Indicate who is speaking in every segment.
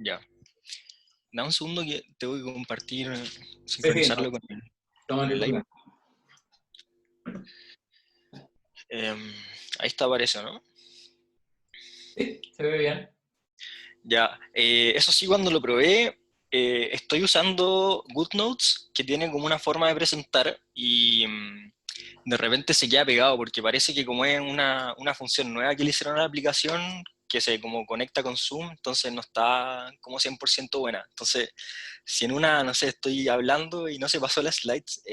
Speaker 1: Ya. Da un segundo que tengo que compartir,
Speaker 2: Sí, sí, no,
Speaker 1: sincronizarlo con
Speaker 2: tómate
Speaker 1: el
Speaker 2: tu
Speaker 1: live.
Speaker 2: tiempo.
Speaker 1: Ahí está, aparece, ¿no?
Speaker 2: Sí, se ve bien.
Speaker 1: Ya. Eso sí, cuando lo probé, estoy usando GoodNotes, que tiene como una forma de presentar y de repente se queda pegado, porque parece que como es una función nueva que le hicieron a la aplicación, que se como conecta con Zoom, entonces no está como 100% buena. Entonces, si en una, no sé, estoy hablando y no se pasó las slides,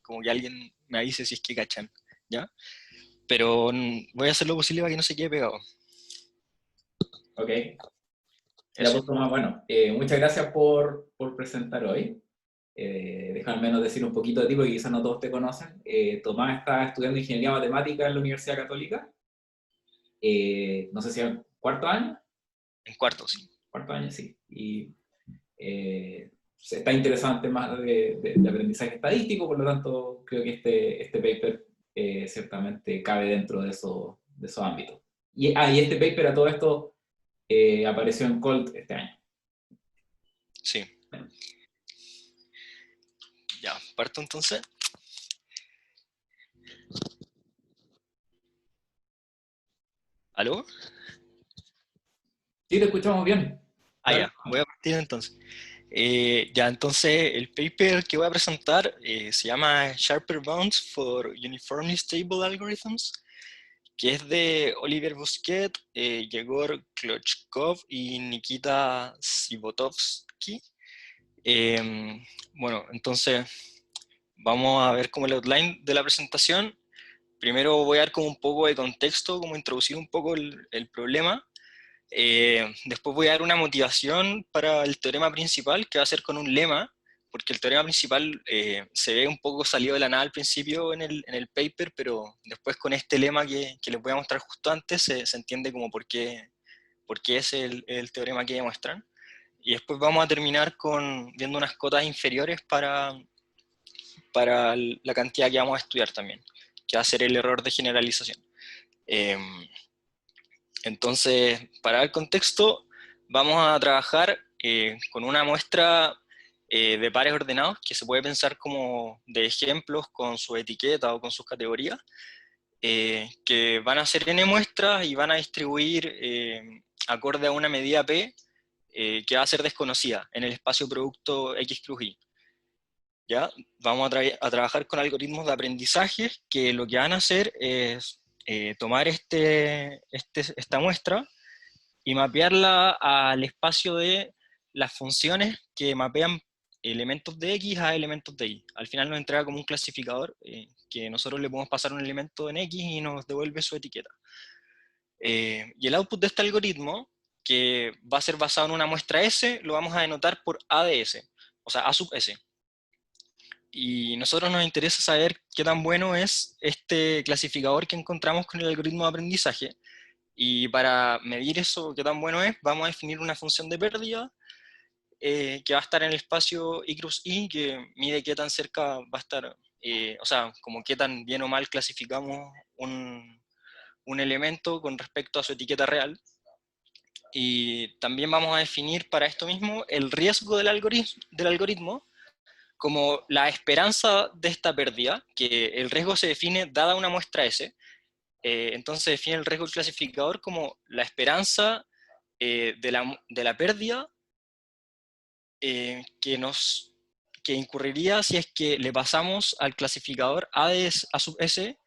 Speaker 1: como que alguien me avise si es que cachan, ¿ya? Pero voy a hacer lo posible para que no se quede pegado.
Speaker 2: Ok, ya
Speaker 1: Eso.
Speaker 2: pues Tomás, bueno, muchas gracias por presentar hoy. Déjame al menos decir un poquito de ti, porque quizás no todos te conocen. Tomás está estudiando Ingeniería Matemática en la Universidad Católica. No sé si es cuarto año.
Speaker 1: En cuarto, sí.
Speaker 2: Cuarto año, sí. Y se está interesado en temas de aprendizaje estadístico, por lo tanto creo que este paper ciertamente cabe dentro de esos ámbitos. Y este paper a todo esto apareció en Colt este año.
Speaker 1: Sí. Ya, parto entonces. ¿Aló?
Speaker 2: Sí, te escuchamos bien.
Speaker 1: Ah,
Speaker 2: Dale.
Speaker 1: ya, voy a partir entonces. Ya, entonces el paper que voy a presentar se llama Sharper Bounds for Uniformly Stable Algorithms, que es de Oliver Busquet, Yegor Klochkov y Nikita Sibotovsky. Bueno, entonces vamos a ver como el outline de la presentación. Primero voy a dar como un poco de contexto, como introducir un poco el problema. Después voy a dar una motivación para el teorema principal, que va a ser con un lema, porque el teorema principal se ve un poco salido de la nada al principio en el paper, pero después con este lema que les voy a mostrar justo antes se entiende como por qué es el teorema que demuestran. Y después vamos a terminar viendo unas cotas inferiores para la cantidad que vamos a estudiar también, que va a ser el error de generalización. Eh, entonces, para el contexto, vamos a trabajar con una muestra de pares ordenados que se puede pensar como de ejemplos con su etiqueta o con sus categorías, que van a ser n muestras y van a distribuir acorde a una medida P que va a ser desconocida en el espacio producto X cruz Y. ¿Ya? Vamos a trabajar con algoritmos de aprendizaje que lo que van a hacer es tomar esta muestra y mapearla al espacio de las funciones que mapean elementos de X a elementos de Y. Al final nos entrega como un clasificador que nosotros le podemos pasar un elemento en X y nos devuelve su etiqueta. Y el output de este algoritmo, que va a ser basado en una muestra S, lo vamos a denotar por A de S, o sea, A sub S. Y nosotros nos interesa saber qué tan bueno es este clasificador que encontramos con el algoritmo de aprendizaje. Y para medir eso, qué tan bueno es, vamos a definir una función de pérdida que va a estar en el espacio I cruz I, que mide qué tan cerca va a estar, o sea, como qué tan bien o mal clasificamos un elemento con respecto a su etiqueta real. Y también vamos a definir para esto mismo el riesgo del algoritmo como la esperanza de esta pérdida, que el riesgo se define dada una muestra S. Entonces define el riesgo del clasificador como la esperanza de la pérdida que que incurriría si es que le pasamos al clasificador A sub S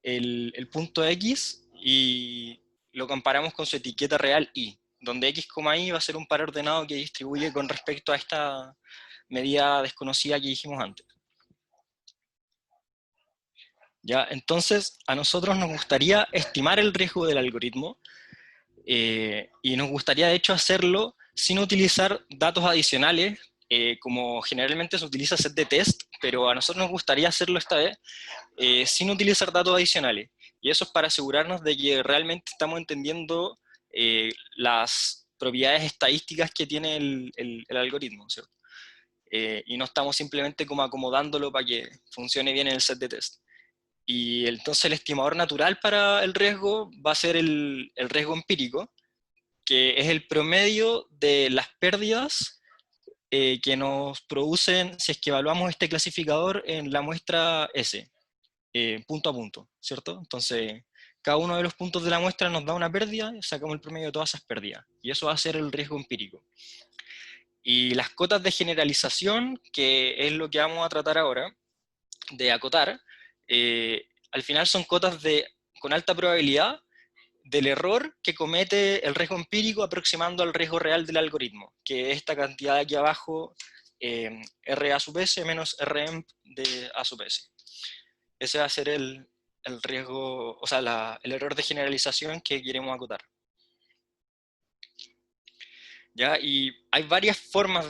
Speaker 1: el punto X y lo comparamos con su etiqueta real Y, donde X, Y va a ser un par ordenado que distribuye con respecto a esta medida desconocida que dijimos antes. ¿Ya? Entonces, a nosotros nos gustaría estimar el riesgo del algoritmo y nos gustaría, de hecho, hacerlo sin utilizar datos adicionales, como generalmente se utiliza set de test, pero a nosotros nos gustaría hacerlo esta vez sin utilizar datos adicionales. Y eso es para asegurarnos de que realmente estamos entendiendo las propiedades estadísticas que tiene el algoritmo, ¿cierto? Y no estamos simplemente como acomodándolo para que funcione bien en el set de test. Y entonces el estimador natural para el riesgo va a ser el riesgo empírico, que es el promedio de las pérdidas que nos producen si es que evaluamos este clasificador en la muestra S, punto a punto, ¿cierto? Entonces, cada uno de los puntos de la muestra nos da una pérdida, sacamos el promedio de todas esas pérdidas, y eso va a ser el riesgo empírico. Y las cotas de generalización, que es lo que vamos a tratar ahora, de acotar, al final son cotas con alta probabilidad del error que comete el riesgo empírico aproximando al riesgo real del algoritmo, que es esta cantidad de aquí abajo, R a sub S menos Rm de a sub S. Ese va a ser el riesgo, o sea, el error de generalización que queremos acotar. ¿Ya? Y hay varias formas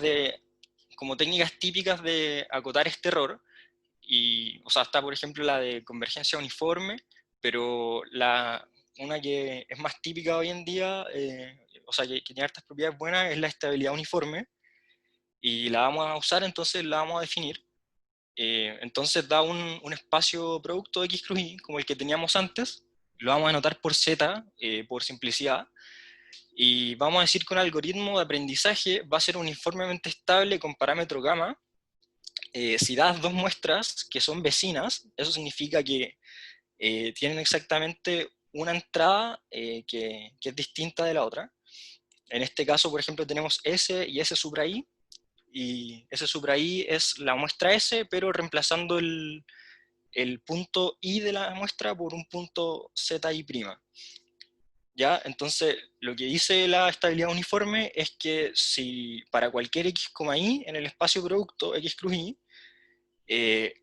Speaker 1: como técnicas típicas de acotar este error, o sea, está por ejemplo la de convergencia uniforme, pero una que es más típica hoy en día, o sea, que tiene hartas propiedades buenas, es la estabilidad uniforme, y la vamos a usar, entonces la vamos a definir. Entonces da un espacio producto de X cruz Y, como el que teníamos antes, lo vamos a anotar por Z, por simplicidad, y vamos a decir que un algoritmo de aprendizaje va a ser uniformemente estable con parámetro gamma. Si das dos muestras que son vecinas, eso significa que tienen exactamente una entrada que es distinta de la otra. En este caso, por ejemplo, tenemos S y S supra I, y S supra I es la muestra S, pero reemplazando el punto I de la muestra por un punto ZI'. ¿Ya? Entonces, lo que dice la estabilidad uniforme es que si para cualquier X, Y en el espacio producto X cruz Y,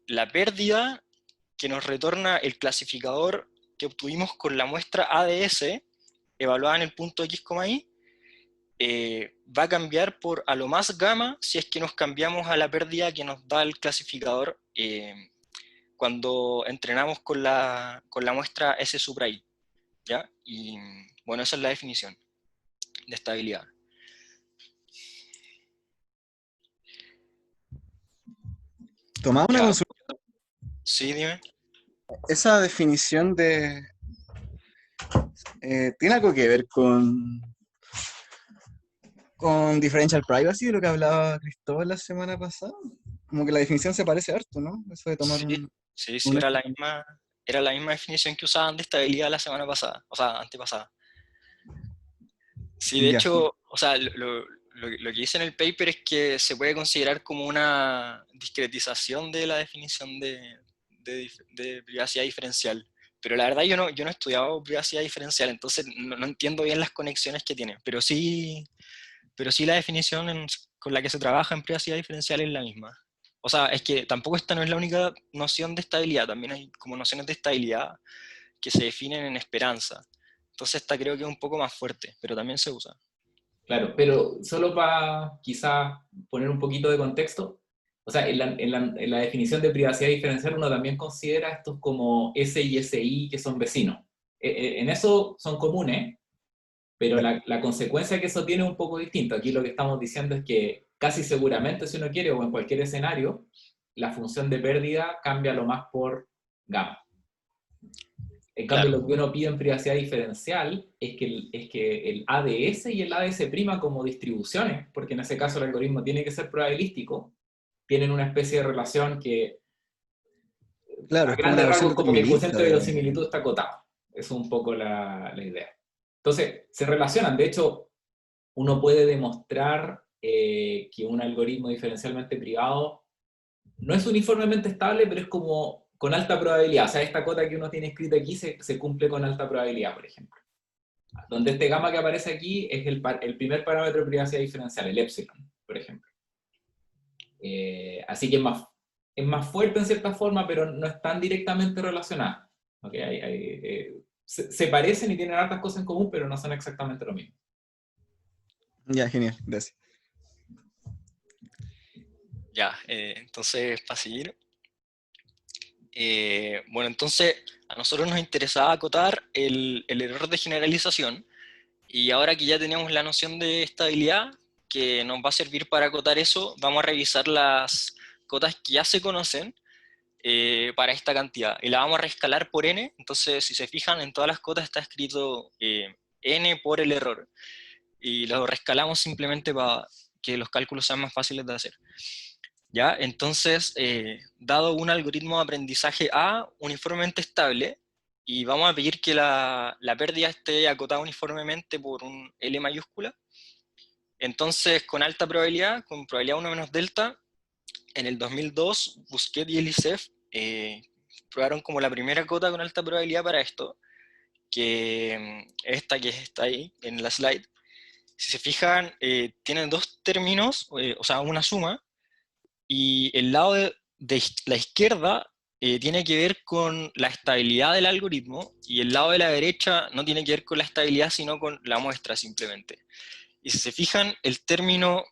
Speaker 1: la pérdida que nos retorna el clasificador que obtuvimos con la muestra ADS, evaluada en el punto X, Y, va a cambiar por a lo más gamma si es que nos cambiamos a la pérdida que nos da el clasificador cuando entrenamos con la muestra S supra I. ¿Ya? Y bueno, esa es la definición de estabilidad.
Speaker 3: Tomaba una
Speaker 1: Ya,
Speaker 3: consulta.
Speaker 1: sí, dime.
Speaker 3: Esa definición tiene algo que ver con differential privacy, de lo que hablaba Cristóbal la semana pasada. Como que la definición se parece harto, ¿no? Eso de tomar
Speaker 1: Sí, sí, sí,
Speaker 3: un
Speaker 1: era la misma definición que usaban de estabilidad la semana pasada, o sea, antepasada. Sí, de
Speaker 3: ya.
Speaker 1: hecho, o sea, lo que dice en el paper es que se puede considerar como una discretización de la definición de privacidad diferencial. Pero la verdad yo no he estudiado privacidad diferencial, entonces no entiendo bien las conexiones que tiene. Pero sí la definición con la que se trabaja en privacidad diferencial es la misma. O sea, es que tampoco esta no es la única noción de estabilidad, también hay como nociones de estabilidad que se definen en esperanza. Entonces esta creo que es un poco más fuerte, pero también se usa.
Speaker 2: Claro, pero solo para quizás poner un poquito de contexto, o sea, en la definición de privacidad diferencial uno también considera estos como S y SI que son vecinos. En eso son comunes, pero
Speaker 3: Ya.
Speaker 2: la consecuencia que eso tiene es un poco distinto. Aquí lo que estamos diciendo es que casi seguramente, si uno quiere, o en cualquier escenario, la función de pérdida cambia lo más por gamma. En cambio,
Speaker 1: Claro,
Speaker 2: lo que uno pide en privacidad diferencial es que el ADS y el ADS' como distribuciones, porque en ese caso el algoritmo tiene que ser probabilístico, tienen una especie de relación que,
Speaker 3: Claro,
Speaker 2: a
Speaker 3: es como una
Speaker 2: grandes
Speaker 3: versión
Speaker 2: rasgos, como que el
Speaker 3: determinista
Speaker 2: coeficiente de
Speaker 3: de...
Speaker 2: verosimilitud está acotado. Eso es un poco la idea. Entonces, se relacionan. De hecho, uno puede demostrar que un algoritmo diferencialmente privado no es uniformemente estable, pero es como con alta probabilidad. O sea, esta cota que uno tiene escrita aquí se cumple con alta probabilidad, por ejemplo. Donde este gamma que aparece aquí es el primer parámetro de privacidad diferencial, el epsilon, por ejemplo. Así que es más fuerte en cierta forma, pero no es tan directamente relacionada. ¿Okay? Se parecen y tienen hartas cosas en común, pero no son exactamente lo mismo.
Speaker 3: Ya, genial, gracias.
Speaker 1: ya, entonces para seguir. Bueno, entonces a nosotros nos interesaba acotar el error de generalización, y ahora que ya tenemos la noción de estabilidad, que nos va a servir para acotar eso, vamos a revisar las cotas que ya se conocen para esta cantidad, y la vamos a reescalar por n. Entonces, si se fijan, en todas las cotas está escrito n por el error. y lo rescalamos simplemente para que los cálculos sean más fáciles de hacer. ¿Ya? Entonces, dado un algoritmo de aprendizaje A uniformemente estable, y vamos a pedir que la pérdida esté acotada uniformemente por un L mayúscula, entonces con alta probabilidad, con probabilidad 1 menos delta, en el 2002 Bousquet y Elisef probaron como la primera cota con alta probabilidad para esto, que esta que está ahí en la slide. Si se fijan, tienen dos términos, o sea, una suma, y el lado de la izquierda tiene que ver con la estabilidad del algoritmo, y el lado de la derecha no tiene que ver con la estabilidad, sino con la muestra simplemente. Y si se fijan, el término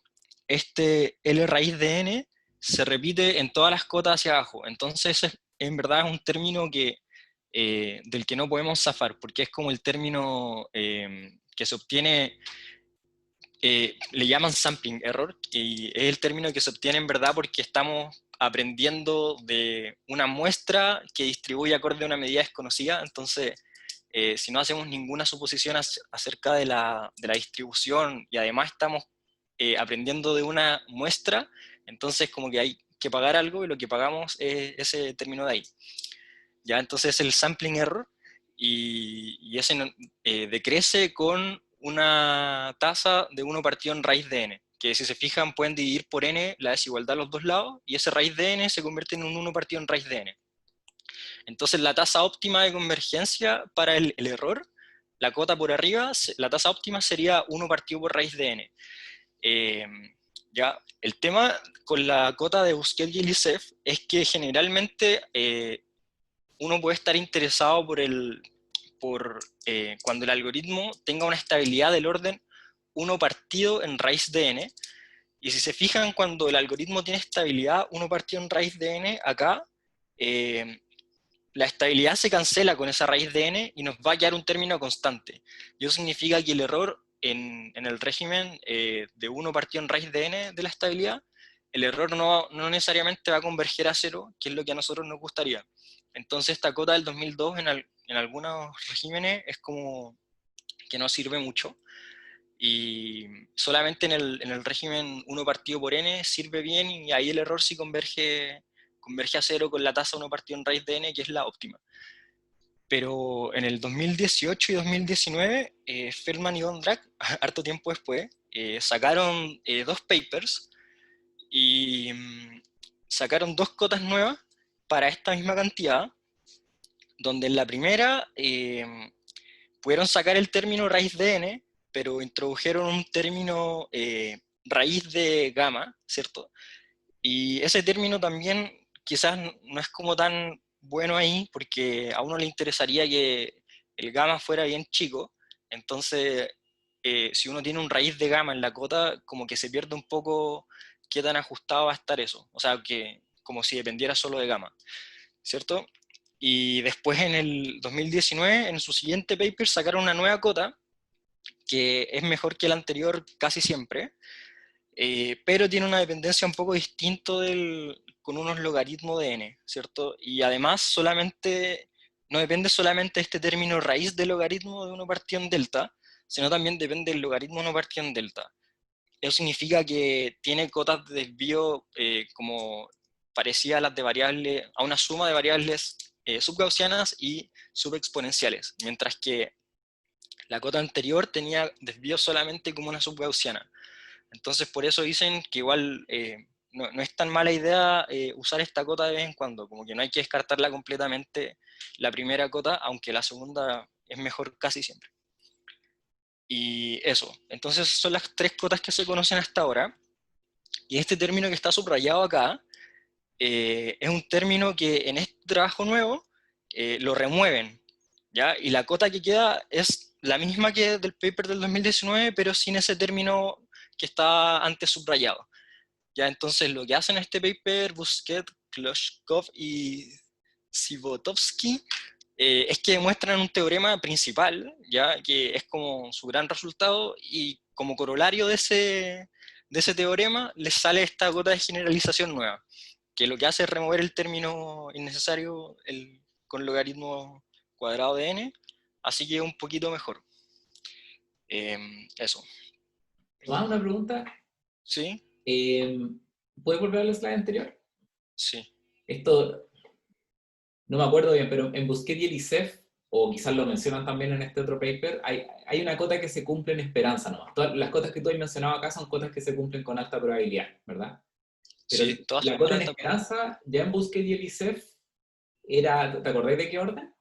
Speaker 1: este L raíz de n se repite en todas las cotas hacia abajo. Entonces, en verdad es un término que, del que no podemos zafar, porque es como el término que se obtiene, le llaman sampling error, y es el término que se obtiene en verdad porque estamos aprendiendo de una muestra que distribuye acorde a una medida desconocida. Entonces, si no hacemos ninguna suposición acerca de la distribución y además estamos aprendiendo de una muestra, entonces como que hay que pagar algo y lo que pagamos es ese término de ahí. ¿Ya? Entonces el sampling error, y ese decrece con una tasa de 1 partido en raíz de n, que si se fijan pueden dividir por n la desigualdad a los dos lados, y ese raíz de n se convierte en un 1 partido en raíz de n. Entonces la tasa óptima de convergencia para el error, la cota por arriba, la tasa óptima sería 1 partido por raíz de n. Ya, el tema con la cota de Bousquet y Elisef es que generalmente uno puede estar interesado cuando el algoritmo tenga una estabilidad del orden 1 partido en raíz de n, y si se fijan, cuando el algoritmo tiene estabilidad 1 partido en raíz de n, acá, la estabilidad se cancela con esa raíz de n y nos va a quedar un término constante. Y eso significa que el error en el régimen de 1 partido en raíz de n de la estabilidad, el error no necesariamente va a converger a 0, que es lo que a nosotros nos gustaría. Entonces esta cota del 2002 en algunos regímenes es como que no sirve mucho, y solamente en el régimen 1 partido por n sirve bien, y ahí el error sí converge a 0 con la tasa 1 partido en raíz de n, que es la óptima. Pero en el 2018 y 2019, Feldman y Vondrak, harto tiempo después, sacaron dos papers, y sacaron dos cotas nuevas para esta misma cantidad, donde en la primera pudieron sacar el término raíz de n, pero introdujeron un término raíz de gamma, ¿cierto? Y ese término también quizás no es como tan bueno ahí, porque a uno le interesaría que el gamma fuera bien chico. Entonces, si uno tiene un raíz de gamma en la cota, como que se pierde un poco qué tan ajustado va a estar eso. O sea, que como si dependiera solo de gamma, ¿cierto? Y después en el 2019, en su siguiente paper, sacaron una nueva cota, que es mejor que la anterior casi siempre, pero tiene una dependencia un poco distinto con unos logaritmos de n, ¿cierto? Y además no depende solamente de este término raíz del logaritmo de 1 partido en delta, sino también depende del logaritmo de 1 partido en delta. Eso significa que tiene cotas de desvío como parecida a las de variables, a una suma de variables subgaussianas y subexponenciales, mientras que la cota anterior tenía desvío solamente como una subgaussiana. Entonces por eso dicen que igual no es tan mala idea usar esta cota de vez en cuando, como que no hay que descartarla completamente la primera cota, aunque la segunda es mejor casi siempre. Y eso, entonces son las tres cotas que se conocen hasta ahora, y este término que está subrayado acá es un término que en este trabajo nuevo lo remueven, ¿ya? Y la cota que queda es la misma que del paper del 2019, pero sin ese término que está antes subrayado. ¿Ya? Entonces lo que hacen en este paper Bousquet, Kloshkov y Sivotovsky es que demuestran un teorema principal, ¿ya? Que es como su gran resultado, y como corolario de ese teorema les sale esta cota de generalización nueva, que lo que hace es remover el término innecesario con logaritmo cuadrado de n, así que un poquito mejor. Eso.
Speaker 2: Tomás, una pregunta.
Speaker 1: ¿Sí?
Speaker 2: ¿Puedes volver al slide anterior?
Speaker 1: Sí.
Speaker 2: Esto, no me acuerdo bien, pero en Busquets y Elisef, o quizás lo mencionan también en este otro paper, hay una cota que se cumple en esperanza nomás. Todas las cotas que tú has mencionado acá son cotas que se cumplen con alta probabilidad, ¿verdad? Pero
Speaker 1: Sí, todas
Speaker 2: la
Speaker 1: son con
Speaker 2: cota en
Speaker 1: alta probabilidad.
Speaker 2: esperanza, ya en Busquets y Elisef, era, ¿te acordáis de qué orden?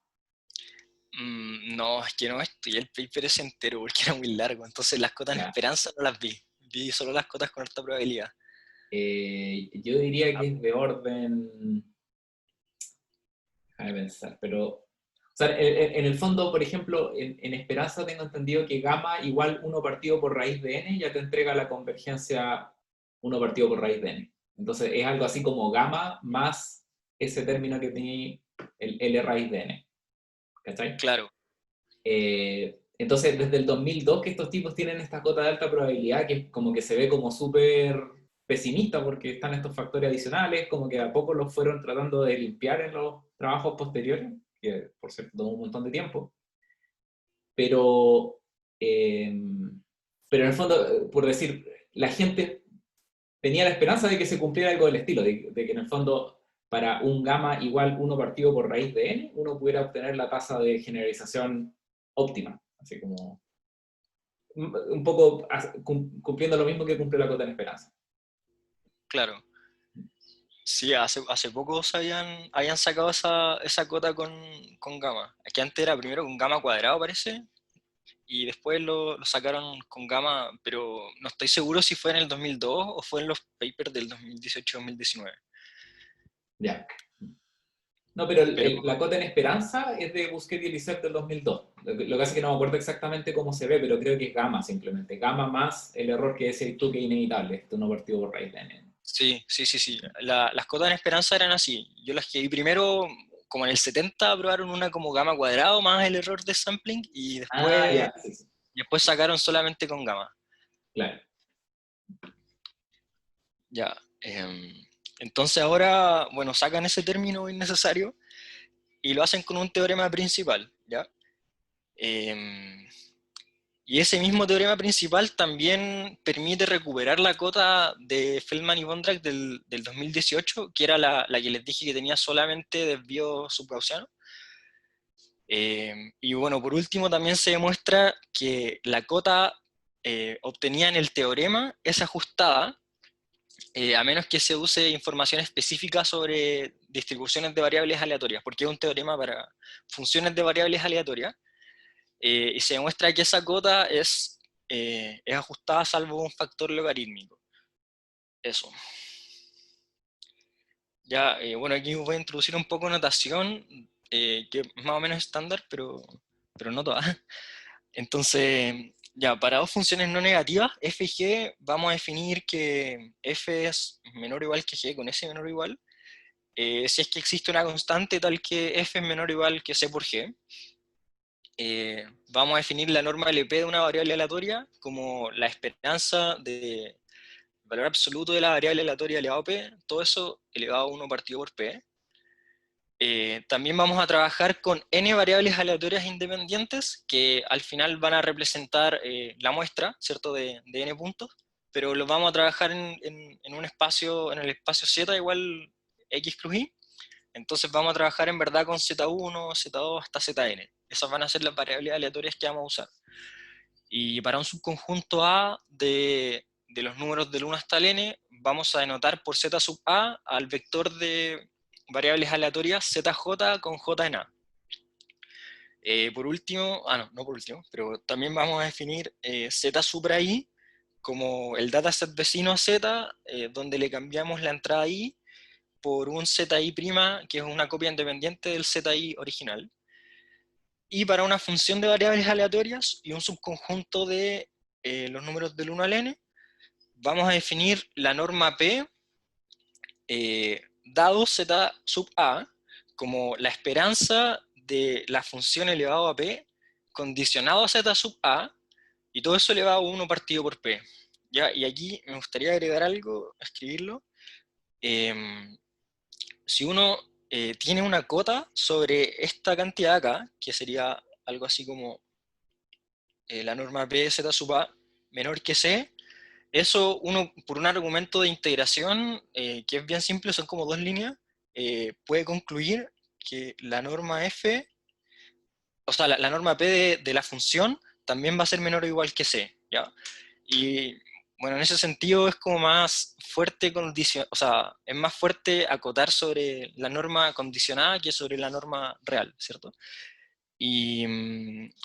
Speaker 1: No, es que no estoy el paper es entero porque era muy largo, entonces las cotas en
Speaker 2: Ya.
Speaker 1: esperanza no las vi. Vi solo las cotas con alta probabilidad.
Speaker 2: Yo diría que es de orden, déjame pensar, pero o sea, en el fondo, por ejemplo, en Esperanza tengo entendido que gamma igual 1 partido por raíz de n ya te entrega la convergencia 1 partido por raíz de n. Entonces es algo así como gamma más ese término que tiene el L raíz de n. ¿Cachai?
Speaker 1: Claro,
Speaker 2: Entonces desde el 2002 que estos tipos tienen esta cota de alta probabilidad que como que se ve como súper pesimista porque están estos factores adicionales, como que a poco los fueron tratando de limpiar en los trabajos posteriores, que por cierto tomó un montón de tiempo, pero, eh, pero en el fondo, por decir, la gente tenía la esperanza de que se cumpliera algo del estilo, de que en el fondo para un gamma igual 1 partido por raíz de n, uno pudiera obtener la tasa de generalización óptima, así como un poco cumpliendo lo mismo que cumple la cota en esperanza.
Speaker 1: claro. Sí, hace poco habían sacado esa cota con gamma. Que antes era primero con gamma cuadrado, parece, y después lo sacaron con gamma, pero no estoy seguro si fue en el 2002 o fue en los papers del 2018-2019.
Speaker 2: Ya. No, pero
Speaker 1: Pero
Speaker 2: la cota en esperanza es de Busquets y Eliseo del 2002. Lo que pasa es que no me acuerdo exactamente cómo se ve, pero creo que es gamma simplemente. Gamma más el error que decías tú que es inevitable. Esto no partido por raíz de n.
Speaker 1: sí, sí, sí, sí. Las cotas en esperanza eran así. Yo las que vi primero, como en el 70, aprobaron una como gamma cuadrado más el error de sampling y
Speaker 2: Ah,
Speaker 1: después,
Speaker 2: ya, sí, sí,
Speaker 1: después sacaron solamente con gamma.
Speaker 2: claro.
Speaker 1: Ya. Entonces ahora, bueno, sacan ese término innecesario y lo hacen con un teorema principal, ¿ya? Em, y ese mismo teorema principal también permite recuperar la cota de Feldman y Vondrak del 2018, que era la que les dije que tenía solamente desvío subgaussiano. Y bueno, por último también se demuestra que la cota obtenida en el teorema es ajustada, a menos que se use información específica sobre distribuciones de variables aleatorias, porque es un teorema para funciones de variables aleatorias, y se demuestra que esa cota es ajustada salvo un factor logarítmico. Eso. Ya, bueno, aquí voy a introducir un poco de notación, que es más o menos estándar, pero no toda. Entonces, ya, para dos funciones no negativas, f y g, vamos a definir que f es menor o igual que g con s menor o igual, si es que existe una constante tal que f es menor o igual que c por g. Vamos a definir la norma LP de una variable aleatoria como la esperanza de valor absoluto de la variable aleatoria elevado a p, todo eso elevado a 1 partido por p. También vamos a trabajar con n variables aleatorias independientes que al final van a representar la muestra, ¿cierto? De n puntos, pero los vamos a trabajar en un espacio, en el espacio z igual x cruz y. Entonces vamos a trabajar en verdad con z1, z2 hasta zn. Esas van a ser las variables aleatorias que vamos a usar. Y para un subconjunto A de los números del 1 hasta el n, vamos a denotar por z sub a al vector de variables aleatorias zj con j en a. Por último, no por último, pero también vamos a definir z supra i como el dataset vecino a z, donde le cambiamos la entrada i por un zi', que es una copia independiente del zi original. Y para una función de variables aleatorias y un subconjunto de los números del 1 al n, vamos a definir la norma P dado z sub a como la esperanza de la función elevado a P condicionado a z sub a, y todo eso elevado a 1 partido por P. ¿Ya? Y aquí me gustaría agregar algo, escribirlo. Si uno tiene una cota sobre esta cantidad acá, que sería algo así como la norma P de z sub a menor que C, Eso, uno, por un argumento de integración, que es bien simple, son como dos líneas, puede concluir que la norma f, o sea, la norma p de la función también va a ser menor o igual que c, ¿ya? Y bueno, en ese sentido es como más fuerte o sea, es más fuerte acotar sobre la norma condicionada que sobre la norma real, ¿cierto? Y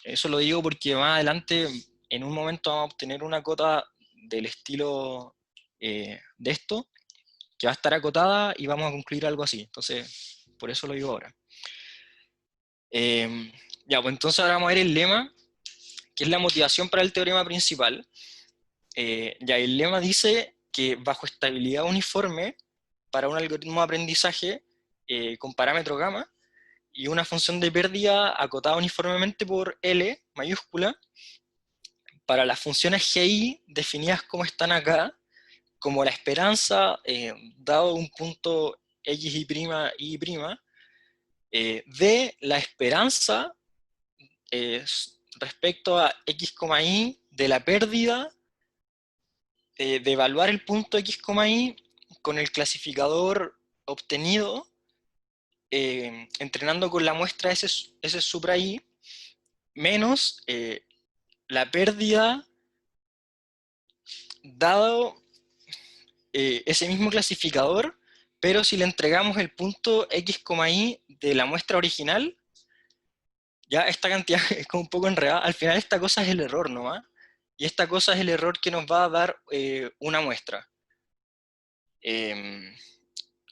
Speaker 1: eso lo digo porque más adelante, en un momento vamos a obtener una cota del estilo de esto, que va a estar acotada y vamos a concluir algo así. Entonces, por eso lo digo ahora. Ya, pues entonces ahora vamos a ver el lema, que es la motivación para el teorema principal. Ya, el lema dice que bajo estabilidad uniforme, para un algoritmo de aprendizaje con parámetro gamma, y una función de pérdida acotada uniformemente por L mayúscula, para las funciones GI definidas como están acá, como la esperanza, dado un punto X y prima, de la esperanza respecto a X, Y de la pérdida, de evaluar el punto X, Y con el clasificador obtenido, entrenando con la muestra S supra I, menos la pérdida dado ese mismo clasificador, pero si le entregamos el punto X, Y de la muestra original, ya esta cantidad es como un poco enredada. Al final esta cosa es el error nomás, y esta cosa es el error que nos va a dar una muestra.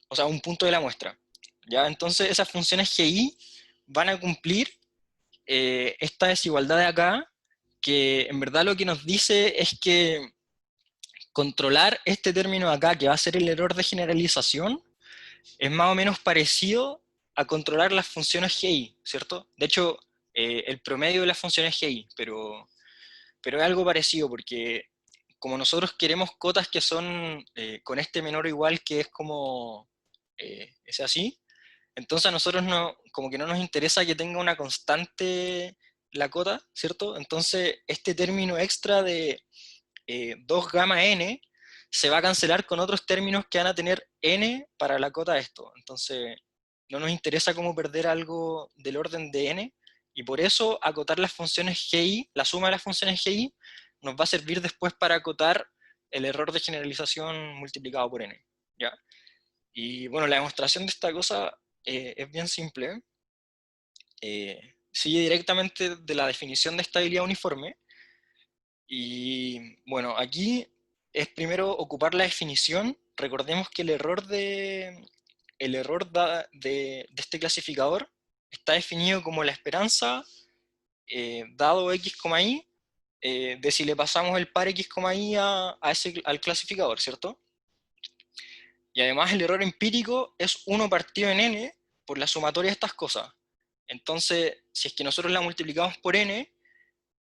Speaker 1: O sea, un punto de la muestra. ¿Ya? Entonces esas funciones GI van a cumplir esta desigualdad de acá, que en verdad lo que nos dice es que controlar este término de acá, que va a ser el error de generalización, es más o menos parecido a controlar las funciones GI, ¿cierto? De hecho, el promedio de las funciones GI, pero es algo parecido, porque como nosotros queremos cotas que son con este menor o igual, que es como, es así, entonces a nosotros no, como que no nos interesa que tenga una constante la cota, ¿cierto? Entonces este término extra de 2 gamma n se va a cancelar con otros términos que van a tener n para la cota de esto. Entonces no nos interesa cómo perder algo del orden de n, y por eso acotar las funciones GI, la suma de las funciones GI, nos va a servir después para acotar el error de generalización multiplicado por n, ¿ya? Y bueno, la demostración de esta cosa es bien simple. Sigue directamente de la definición de estabilidad uniforme. Y bueno, aquí es primero ocupar la definición. Recordemos que el error de este clasificador está definido como la esperanza dado x, y de si le pasamos el par x, y al clasificador, ¿cierto? Y además el error empírico es 1 partido en n por la sumatoria de estas cosas. Entonces, si es que nosotros la multiplicamos por n,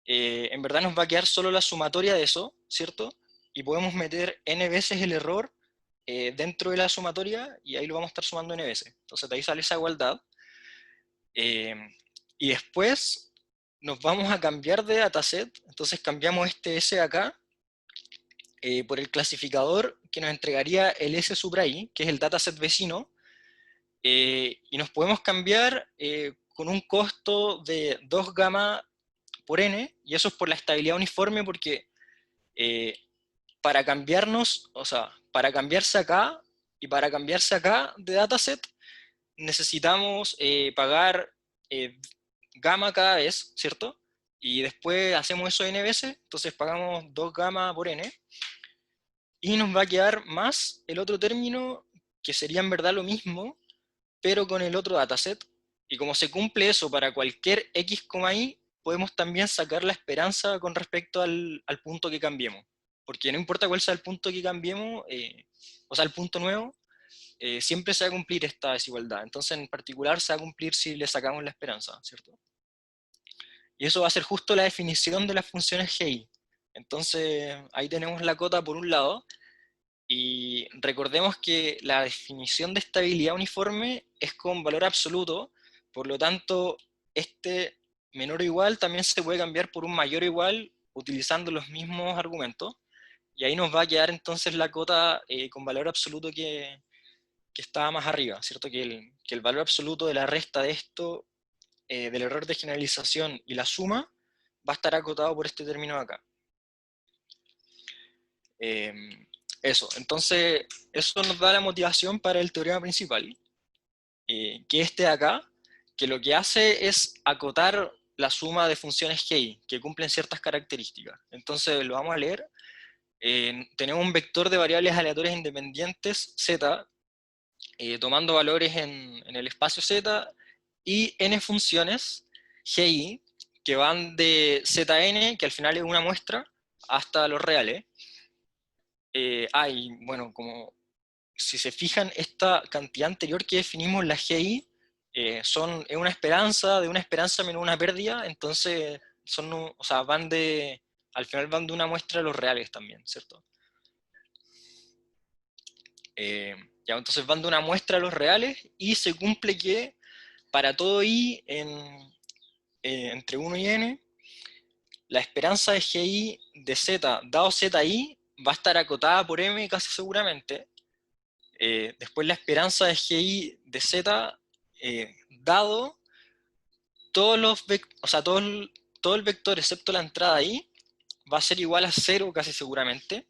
Speaker 1: en verdad nos va a quedar solo la sumatoria de eso, ¿cierto? Y podemos meter n veces el error dentro de la sumatoria, y ahí lo vamos a estar sumando n veces. Entonces de ahí sale esa igualdad. Y después nos vamos a cambiar de dataset, entonces cambiamos este S de acá por el clasificador que nos entregaría el S supra I, que es el dataset vecino, y nos podemos cambiar con un costo de 2 gamma por n, y eso es por la estabilidad uniforme, porque para cambiarnos, o sea, para cambiarse acá y para cambiarse acá de dataset, necesitamos pagar gamma cada vez, ¿cierto? Y después hacemos eso n veces, entonces pagamos 2 gamma por n, y nos va a quedar más el otro término, que sería en verdad lo mismo, pero con el otro dataset. Y como se cumple eso para cualquier x, y, podemos también sacar la esperanza con respecto al punto que cambiemos. Porque no importa cuál sea el punto que cambiemos, o sea, el punto nuevo, siempre se va a cumplir esta desigualdad. Entonces, en particular, se va a cumplir si le sacamos la esperanza, ¿cierto? Y eso va a ser justo la definición de las funciones GI. Entonces, ahí tenemos la cota por un lado, y recordemos que la definición de estabilidad uniforme es con valor absoluto, por lo tanto, este menor o igual también se puede cambiar por un mayor o igual utilizando los mismos argumentos, y ahí nos va a quedar entonces la cota con valor absoluto que estaba más arriba, ¿cierto? Que el valor absoluto de la resta de esto, del error de generalización y la suma, va a estar acotado por este término de acá. Eso, entonces, eso nos da la motivación para el teorema principal, que este de acá, que lo que hace es acotar la suma de funciones GI, que cumplen ciertas características. Entonces, lo vamos a leer. Tenemos un vector de variables aleatorias independientes, z, tomando valores en el espacio z, y n funciones GI, que van de Zn, que al final es una muestra, hasta los reales. Y bueno, como si se fijan, esta cantidad anterior que definimos, la GI, es una esperanza, de una esperanza menos una pérdida, entonces o sea, al final van de una muestra a los reales también, ¿cierto? Ya, entonces van de una muestra a los reales, y se cumple que para todo i entre 1 y n, la esperanza de GI de z, dado zi, va a estar acotada por m casi seguramente. Después la esperanza de GI de z, dado o sea, todo el vector excepto la entrada i, va a ser igual a 0 casi seguramente.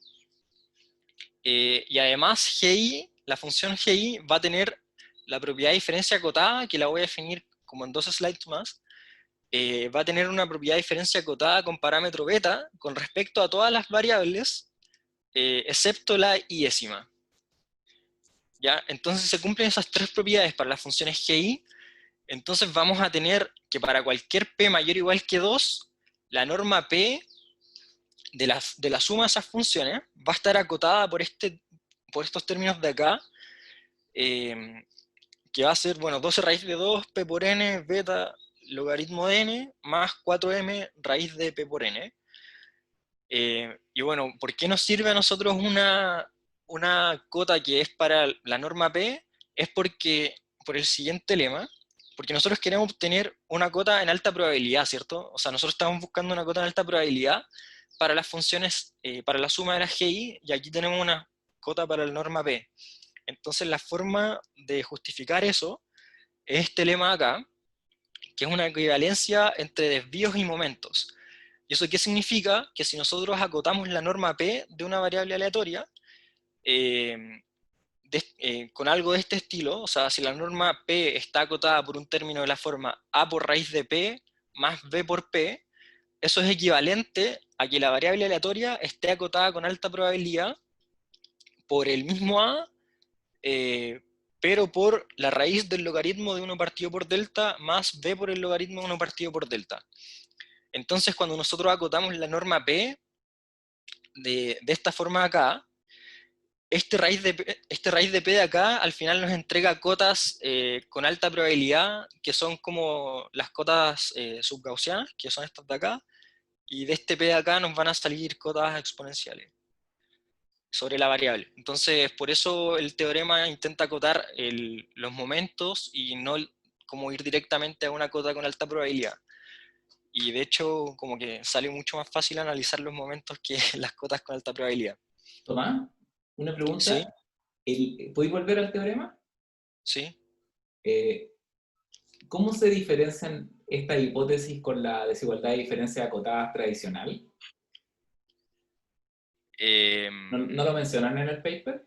Speaker 1: Y además GI, la función GI, va a tener la propiedad de diferencia acotada, que la voy a definir como en 2 slides más. Va a tener una propiedad de diferencia acotada con parámetro beta con respecto a todas las variables, excepto la iésima. ¿Ya? Entonces se cumplen esas tres propiedades para las funciones GI. Entonces vamos a tener que para cualquier p mayor o igual que 2, la norma p de la suma de esas funciones va a estar acotada por estos términos de acá, que va a ser, bueno, 12 raíz de 2, p por n, beta, logaritmo de n, más 4m raíz de p por n. Y bueno, ¿por qué nos sirve a nosotros una cota que es para la norma p? Es por el siguiente lema, porque nosotros queremos obtener una cota en alta probabilidad, ¿cierto? O sea, nosotros estamos buscando una cota en alta probabilidad para las funciones, para la suma de las GI, y aquí tenemos una cota para la norma p. Entonces la forma de justificar eso es este lema acá, que es una equivalencia entre desvíos y momentos. ¿Y eso qué significa? Que si nosotros acotamos la norma p de una variable aleatoria, con algo de este estilo, o sea, si la norma p está acotada por un término de la forma a por raíz de p más b por p, eso es equivalente a que la variable aleatoria esté acotada con alta probabilidad por el mismo a, pero por la raíz del logaritmo de 1 partido por delta más b por el logaritmo de 1 partido por delta. Entonces, cuando nosotros acotamos la norma p de esta forma acá, este raíz de p de acá al final nos entrega cotas con alta probabilidad, que son como las cotas subgaussianas, que son estas de acá, y de este p de acá nos van a salir cotas exponenciales sobre la variable. Entonces, por eso el teorema intenta acotar los momentos y no como ir directamente a una cota con alta probabilidad. Y de hecho, como que sale mucho más fácil analizar los momentos que las cotas con alta probabilidad.
Speaker 2: Tomás, una
Speaker 1: ¿Sí?
Speaker 2: pregunta. ¿Podéis volver al teorema?
Speaker 1: ¿Sí?
Speaker 2: Eh, ¿Cómo se diferencian esta hipótesis con la desigualdad de diferencia acotada tradicional? ¿No lo mencionan en el paper?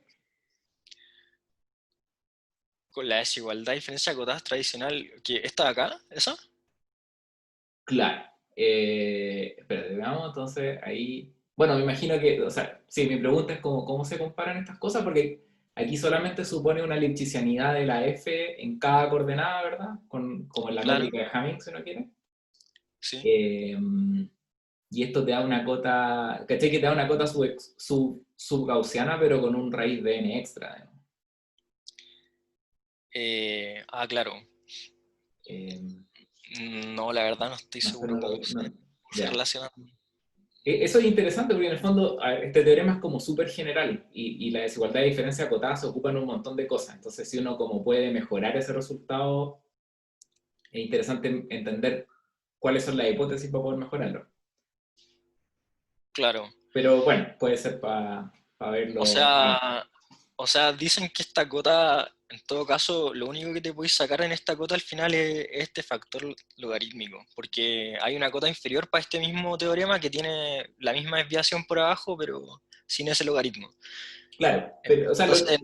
Speaker 1: Con la desigualdad, diferencia acotada tradicional, que esta de acá, ¿esa?
Speaker 2: Claro. Espérate, veamos, entonces ahí... Bueno, me imagino que, o sea, sí, mi pregunta es cómo se comparan estas cosas, porque aquí solamente supone una lipschitzianidad de la f en cada coordenada, ¿verdad? Como en la
Speaker 1: Claro,
Speaker 2: métrica de Hamming, si uno quiere.
Speaker 1: sí.
Speaker 2: Eh, y esto te da una cota, ¿cachai? Que te da una cota subgaussiana, pero con un raíz de n extra, ¿no?
Speaker 1: Claro.
Speaker 2: Eh,
Speaker 1: No, la verdad no estoy
Speaker 2: no sé,
Speaker 1: seguro cómo se
Speaker 2: ya.
Speaker 1: relaciona.
Speaker 2: Eso es interesante porque en el fondo este teorema es como súper general y la desigualdad de diferencia acotada se ocupa en un montón de cosas. Entonces, si uno como puede mejorar ese resultado, es interesante entender cuáles son las hipótesis para poder mejorarlo.
Speaker 1: Claro.
Speaker 2: Pero bueno, puede ser para verlo.
Speaker 1: O sea, o sea, dicen que esta cota, en todo caso, lo único que te podéis sacar en esta cota al final es este factor logarítmico, porque hay una cota inferior para este mismo teorema que tiene la misma desviación por abajo, pero sin ese logaritmo.
Speaker 2: Claro, pero o sea,
Speaker 1: Entonces,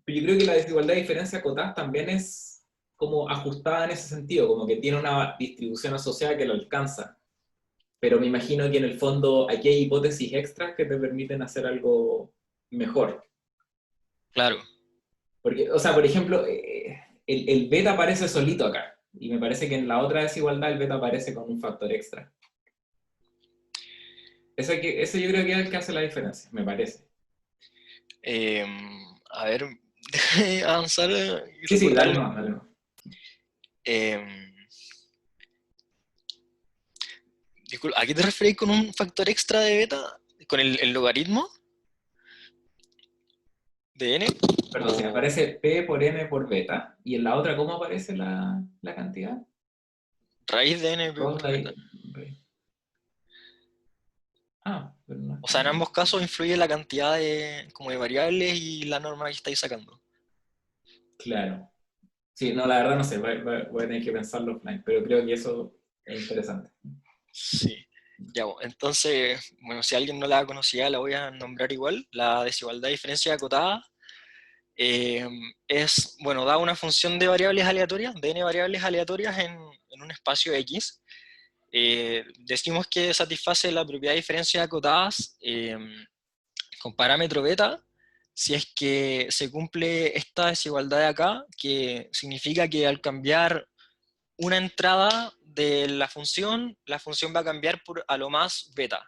Speaker 2: pero yo creo que la desigualdad de diferencia acotada también es como ajustada en ese sentido, como que tiene una distribución asociada que lo alcanza. Pero me imagino que en el fondo aquí hay hipótesis extras que te permiten hacer algo mejor.
Speaker 1: claro,
Speaker 2: Porque, o sea, por ejemplo, el beta aparece solito acá, y me parece que en la otra desigualdad el beta aparece con un factor extra. Eso yo creo que es el que hace la diferencia, me parece.
Speaker 1: eh, a ver, déjame avanzar y
Speaker 2: Sí, sí, dale
Speaker 1: recordarlo.
Speaker 2: más, dale más.
Speaker 1: Eh, disculpa, ¿a qué te referís con un factor extra de beta? ¿Con el logaritmo de n?
Speaker 2: Perdón, si me
Speaker 1: ¿O
Speaker 2: aparece P por N por beta, y en la otra, ¿cómo aparece la cantidad?
Speaker 1: raíz de n
Speaker 2: Dos
Speaker 1: por beta?
Speaker 2: pero no
Speaker 1: O
Speaker 2: está
Speaker 1: sea, en
Speaker 2: bien.
Speaker 1: ambos casos influye la cantidad de, como de variables y la norma que estáis sacando.
Speaker 2: Claro. Sí, no, la verdad no sé, voy a tener que pensarlo offline, pero creo que eso es interesante.
Speaker 1: Sí. Ya, bueno, entonces, bueno, si alguien no la conocía, la voy a nombrar igual. La desigualdad de diferencia acotada eh, es, bueno, da una función de variables aleatorias, de n variables aleatorias en un espacio X. Decimos que satisface la propiedad de diferencia acotadas con parámetro beta si es que se cumple esta desigualdad de acá, que significa que al cambiar una entrada de la función va a cambiar por a lo más beta.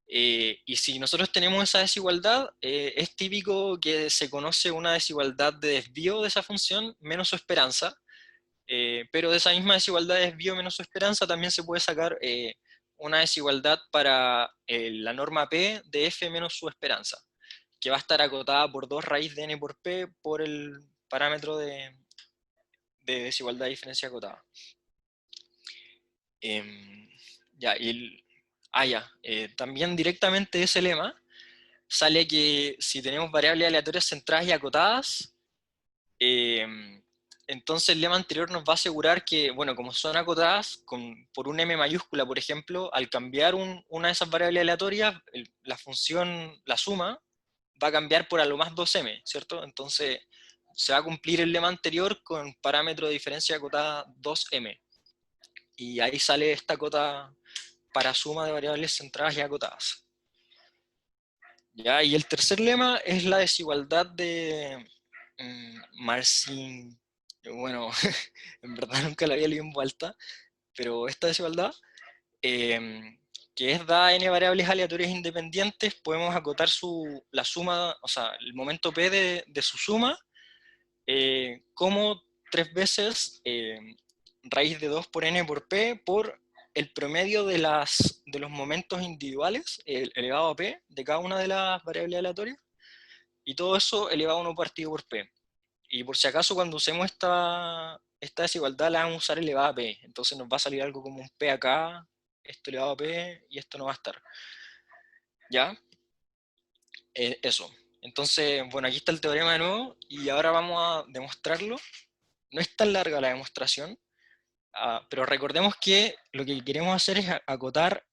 Speaker 1: Y si nosotros tenemos esa desigualdad, es típico que se conoce una desigualdad de desvío de esa función menos su esperanza, pero de esa misma desigualdad de desvío menos su esperanza también se puede sacar una desigualdad para la norma P de f menos su esperanza, que va a estar acotada por 2 raíz de n por p por el parámetro de desigualdad de diferencia acotada. Ya, también directamente de ese lema sale que si tenemos variables aleatorias centradas y acotadas, entonces el lema anterior nos va a asegurar que, bueno, como son acotadas por un m mayúscula, por ejemplo, al cambiar una de esas variables aleatorias, la función, la suma, va a cambiar por a lo más 2m, ¿cierto? Entonces se va a cumplir el lema anterior con parámetro de diferencia acotada 2m. Y ahí sale esta cota para suma de variables centradas y acotadas. ¿Ya? Y el tercer lema es la desigualdad de Marcin. Bueno, en verdad nunca la había leído en voz alta, pero esta desigualdad, que es dada n variables aleatorias independientes, podemos acotar la suma, o sea, el momento p de su suma, como 3 veces raíz de 2 por n por p por el promedio de los momentos individuales, elevado a p, de cada una de las variables aleatorias, y todo eso elevado a 1 partido por p. Y por si acaso cuando usemos esta desigualdad la vamos a usar elevada a p, entonces nos va a salir algo como un p acá, esto elevado a p, y esto no va a estar. ¿Ya? Eso. Entonces, bueno, aquí está el teorema de nuevo, y ahora vamos a demostrarlo. No es tan larga la demostración, pero recordemos que lo que queremos hacer es acotar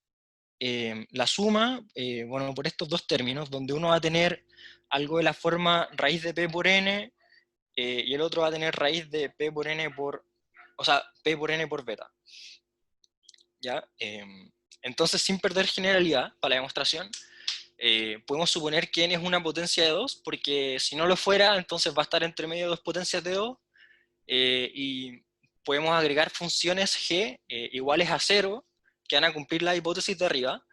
Speaker 1: la suma, bueno, por estos dos términos, donde uno va a tener algo de la forma raíz de p por n, y el otro va a tener raíz de p por n o sea, p por n por beta. ¿Ya? Entonces, sin perder generalidad para la demostración, podemos suponer que n es una potencia de 2, porque si no lo fuera, entonces va a estar entre medio de dos potencias de 2, y podemos agregar funciones g iguales a 0, que van a cumplir la hipótesis de arriba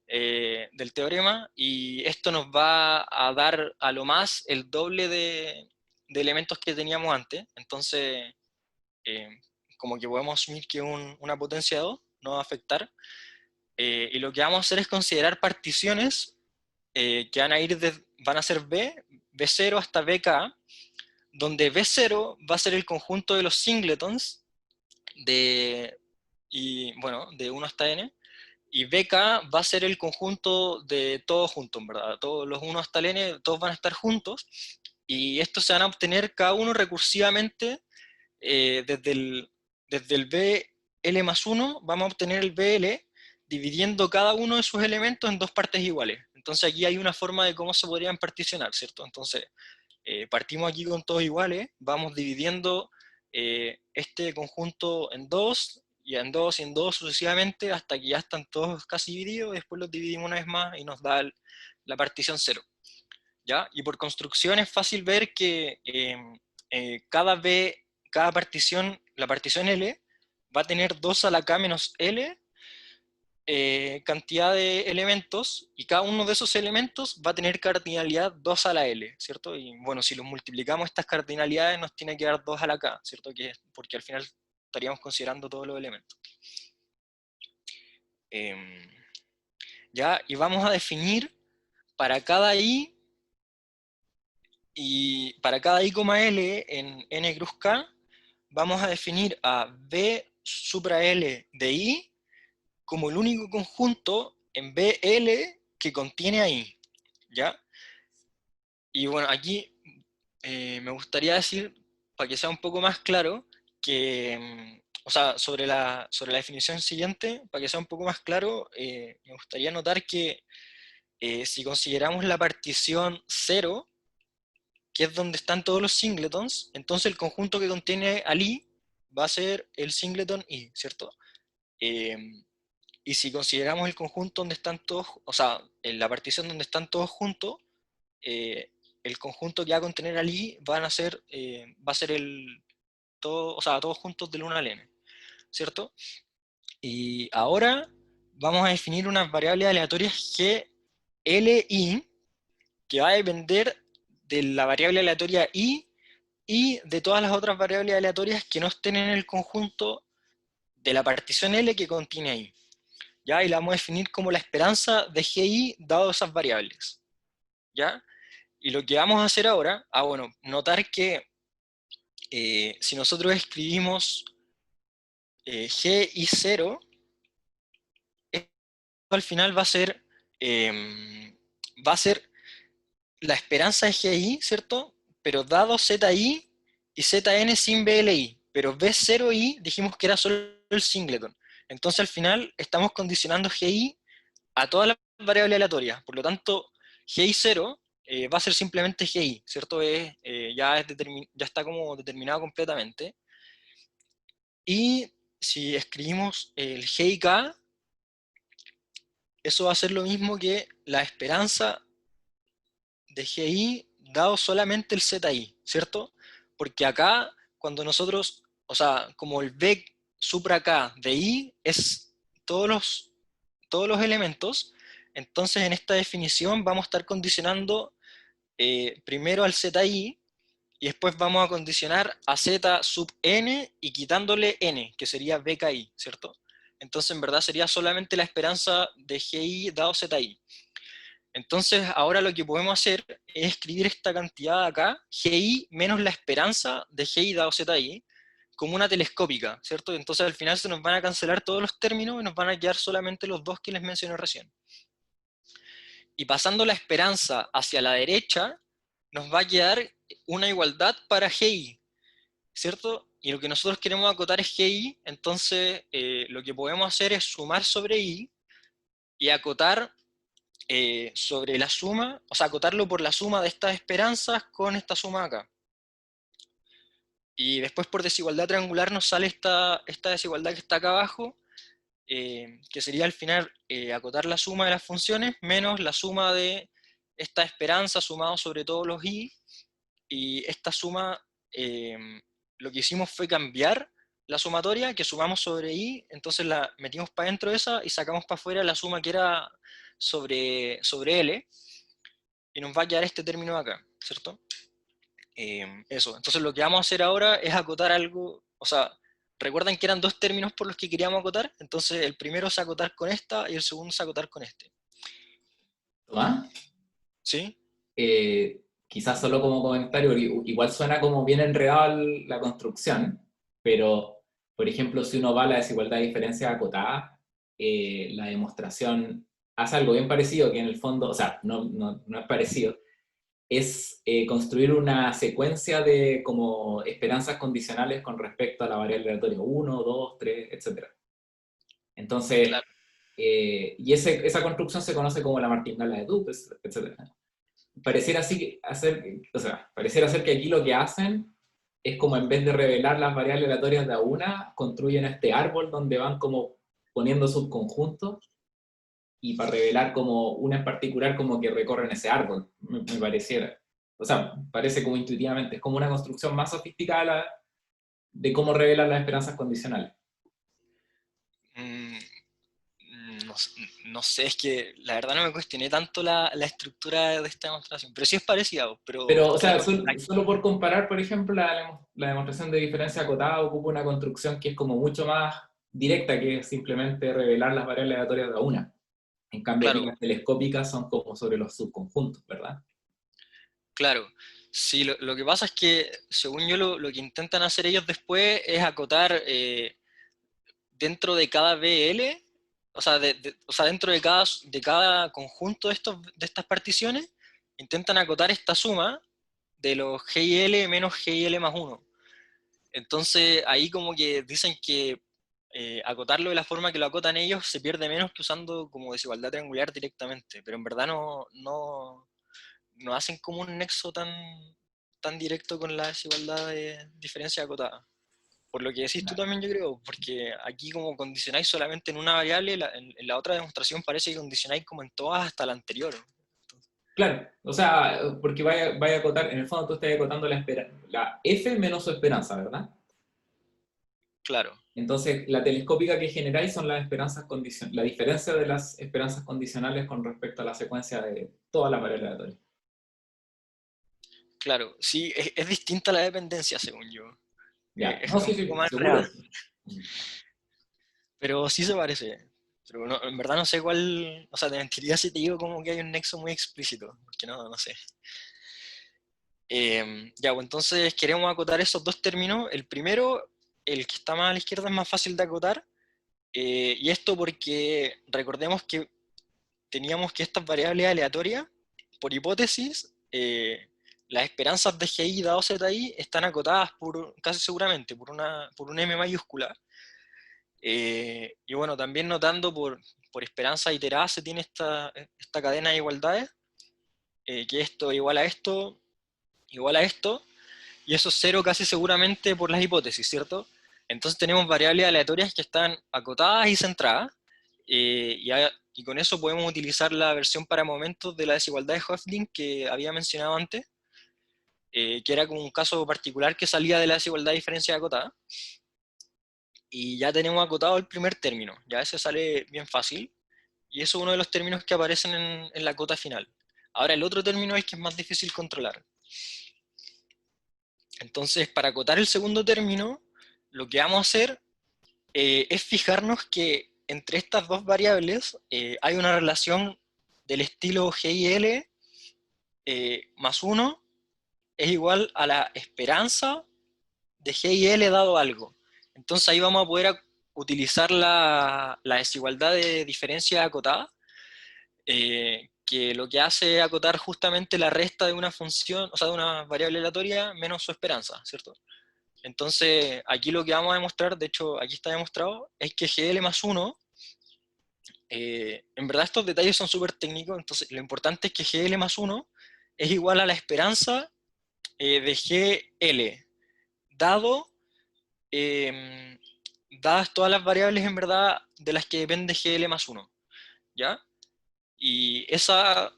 Speaker 1: del teorema, y esto nos va a dar a lo más el doble de elementos que teníamos antes. Entonces, eh, como que podemos asumir que una potencia de 2 no va a afectar, y lo que vamos a hacer es considerar particiones que van a ser B0 hasta BK, donde B0 va a ser el conjunto de los singletons de 1 hasta n, y BK va a ser el conjunto de todos juntos, ¿verdad? Todos los 1 hasta el n, todos van a estar juntos, y estos se van a obtener cada uno recursivamente desde el BL más 1, vamos a obtener el BL dividiendo cada uno de sus elementos en dos partes iguales. Entonces aquí hay una forma de cómo se podrían particionar, ¿cierto? Entonces, partimos aquí con todos iguales, vamos dividiendo este conjunto en dos, y en dos y en dos sucesivamente, hasta que ya están todos casi divididos, y después los dividimos una vez más y nos da la partición 0. ¿Ya? Y por construcción es fácil ver que cada partición, la partición L, va a tener 2 a la k menos L cantidad de elementos, y cada uno de esos elementos va a tener cardinalidad 2 a la L, ¿cierto? Y bueno, si los multiplicamos estas cardinalidades nos tiene que dar 2 a la k, ¿cierto? Porque al final estaríamos considerando todos los elementos. ¿Ya? Y vamos a definir para cada i, y para cada i, L en n cruz k, vamos a definir a B supra L de I como el único conjunto en BL que contiene a I, ¿ya? Y bueno, aquí me gustaría decir, para que sea un poco más claro, que, o sea, sobre la definición siguiente, para que sea un poco más claro, me gustaría notar que si consideramos la partición 0, que es donde están todos los singletons, entonces el conjunto que contiene al I va a ser el singleton I, ¿cierto? Y si consideramos el conjunto donde están todos, o sea, en la partición donde están todos juntos, el conjunto que va a contener al I va a ser o sea, todos juntos del 1 al n, ¿cierto? Y ahora vamos a definir unas variables aleatorias G, L, I, que va a depender de la variable aleatoria I y de todas las otras variables aleatorias que no estén en el conjunto de la partición L que contiene I. ¿Ya? Y la vamos a definir como la esperanza de GI dado esas variables. ¿Ya? Y lo que vamos a hacer ahora, bueno, notar que si nosotros escribimos GI0, esto al final va a ser la esperanza de GI, ¿cierto? Pero dado ZI y ZN sin BLI. Pero B0I dijimos que era solo el singleton. Entonces al final estamos condicionando GI a todas las variables aleatorias. Por lo tanto, GI0 va a ser simplemente GI, ¿cierto? Ya está como determinado completamente. Y si escribimos el GIK, eso va a ser lo mismo que la esperanza de GI dado solamente el ZI, ¿cierto? Porque acá, cuando nosotros, o sea, como el B supra K de I es todos los elementos, entonces en esta definición vamos a estar condicionando primero al ZI, y después vamos a condicionar a Z sub n y quitándole n, que sería BKI, ¿cierto? Entonces en verdad sería solamente la esperanza de GI dado ZI. Entonces ahora lo que podemos hacer es escribir esta cantidad acá, GI menos la esperanza de GI dado ZI, como una telescópica, ¿cierto? Entonces al final se nos van a cancelar todos los términos y nos van a quedar solamente los dos que les mencioné recién. Y pasando la esperanza hacia la derecha, nos va a quedar una igualdad para GI, ¿cierto? Y lo que nosotros queremos acotar es GI, entonces lo que podemos hacer es sumar sobre I y acotar sobre la suma, o sea, acotarlo por la suma de estas esperanzas con esta suma acá. Y después por desigualdad triangular nos sale esta desigualdad que está acá abajo, que sería al final acotar la suma de las funciones menos la suma de esta esperanza sumado sobre todos los i, y esta suma, lo que hicimos fue cambiar la sumatoria, que sumamos sobre i, entonces la metimos para dentro de esa y sacamos para afuera la suma que era sobre L, y nos va a quedar este término acá, ¿cierto? Eso, entonces lo que vamos a hacer ahora es acotar algo, o sea, recuerdan que eran dos términos por los que queríamos acotar, entonces el primero es acotar con esta y el segundo es acotar con este.
Speaker 2: Tomás,
Speaker 1: ¿Sí?
Speaker 2: quizás solo como comentario, igual suena como bien enredada la construcción, pero, por ejemplo, si uno va a la desigualdad de diferencias acotada, la demostración hace algo bien parecido, que en el fondo, o sea, no es parecido, es construir una secuencia de como esperanzas condicionales con respecto a la variable aleatoria 1, 2, 3, etc. Entonces,
Speaker 1: Claro,
Speaker 2: y esa construcción se conoce como la martingala de Dupes, etc. Pareciera ser que aquí lo que hacen es como en vez de revelar las variables aleatorias de a una, construyen este árbol donde van como poniendo subconjuntos y para revelar como una en particular como que recorren ese árbol, me pareciera. O sea, parece como intuitivamente, es como una construcción más sofisticada de cómo revelar las esperanzas condicionales.
Speaker 1: mm, no, no sé, es que la verdad no me cuestioné tanto la estructura de esta demostración, pero sí es parecida, pero
Speaker 2: Pero, o sea,
Speaker 1: claro,
Speaker 2: solo por comparar, por ejemplo, la demostración de diferencia acotada ocupa una construcción que es como mucho más directa, que es simplemente revelar las variables aleatorias de a una. En cambio, aquí
Speaker 1: claro,
Speaker 2: las telescópicas son como sobre los subconjuntos, ¿verdad?
Speaker 1: claro. Sí, lo que pasa es que, según yo, lo que intentan hacer ellos después es acotar dentro de cada BL, o sea, o sea dentro de cada conjunto de estas particiones, intentan acotar esta suma de los GIL menos GIL más uno. Entonces, ahí como que dicen que acotarlo de la forma que lo acotan ellos se pierde menos que usando como desigualdad triangular directamente, pero en verdad no hacen como un nexo tan directo con la desigualdad de diferencia acotada. Por lo que decís tú también, yo creo, porque aquí como condicionáis solamente en una variable, en la otra demostración parece que condicionáis como en todas hasta la anterior.
Speaker 2: Claro, o sea, porque vaya a acotar, en el fondo tú estás acotando la F menos su esperanza, ¿verdad?
Speaker 1: Claro,
Speaker 2: Entonces, la telescópica que generáis son la diferencia de las esperanzas condicionales con respecto a la secuencia de todas las variables aleatorias.
Speaker 1: claro. Sí, es distinta la dependencia, según yo.
Speaker 2: Ya,
Speaker 1: Es
Speaker 2: no,
Speaker 1: como
Speaker 2: sí,
Speaker 1: un poco
Speaker 2: sí,
Speaker 1: más
Speaker 2: seguro.
Speaker 1: enredada, pero sí se parece. Pero en verdad no sé cuál, o sea, te mentiría si te digo como que hay un nexo muy explícito, porque no sé. Ya, pues entonces queremos acotar esos dos términos. El primero, el que está más a la izquierda, es más fácil de acotar, y esto porque recordemos que teníamos que estas variables aleatorias, por hipótesis, las esperanzas de GI dado ZI están acotadas casi seguramente por un M mayúscula. Y bueno, también notando por esperanza iterada se tiene esta cadena de igualdades, que esto igual a esto, igual a esto, y eso es cero casi seguramente por las hipótesis, ¿cierto? Entonces tenemos variables aleatorias que están acotadas y centradas, y con eso podemos utilizar la versión para momentos de la desigualdad de Hoeffding que había mencionado antes, que era como un caso particular que salía de la desigualdad de diferencia acotada, y ya tenemos acotado el primer término, ya ese sale bien fácil, y eso es uno de los términos que aparecen en la cota final. Ahora el otro término es que es más difícil controlar. Entonces, para acotar el segundo término, lo que vamos a hacer es fijarnos que entre estas dos variables hay una relación del estilo GIL más 1 es igual a la esperanza de GIL dado algo. Entonces ahí vamos a poder utilizar la desigualdad de diferencia acotada, que lo que hace es acotar justamente la resta de una función, o sea, de una variable aleatoria menos su esperanza, ¿cierto? Entonces, aquí lo que vamos a demostrar, de hecho, aquí está demostrado, es que GL más 1, en verdad estos detalles son súper técnicos, entonces lo importante es que GL más 1 es igual a la esperanza de GL, dado, eh, dadas todas las variables en verdad de las que depende GL más 1, ¿ya? Y o sea,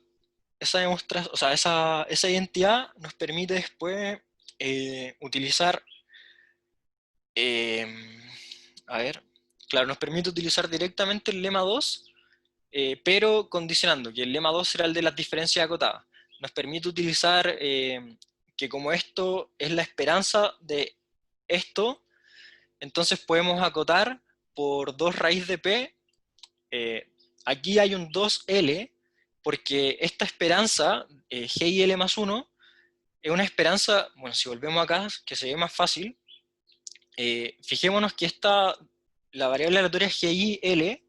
Speaker 1: esa identidad nos permite después utilizar, eh, a ver, claro, nos permite utilizar directamente el lema 2, pero condicionando, que el lema 2 será el de las diferencias acotadas. Nos permite utilizar que como esto es la esperanza de esto, entonces podemos acotar por 2 raíz de p. Aquí hay un 2L, porque esta esperanza, G y L más 1, es una esperanza, bueno, si volvemos acá, que se ve más fácil, fijémonos que la variable aleatoria GI L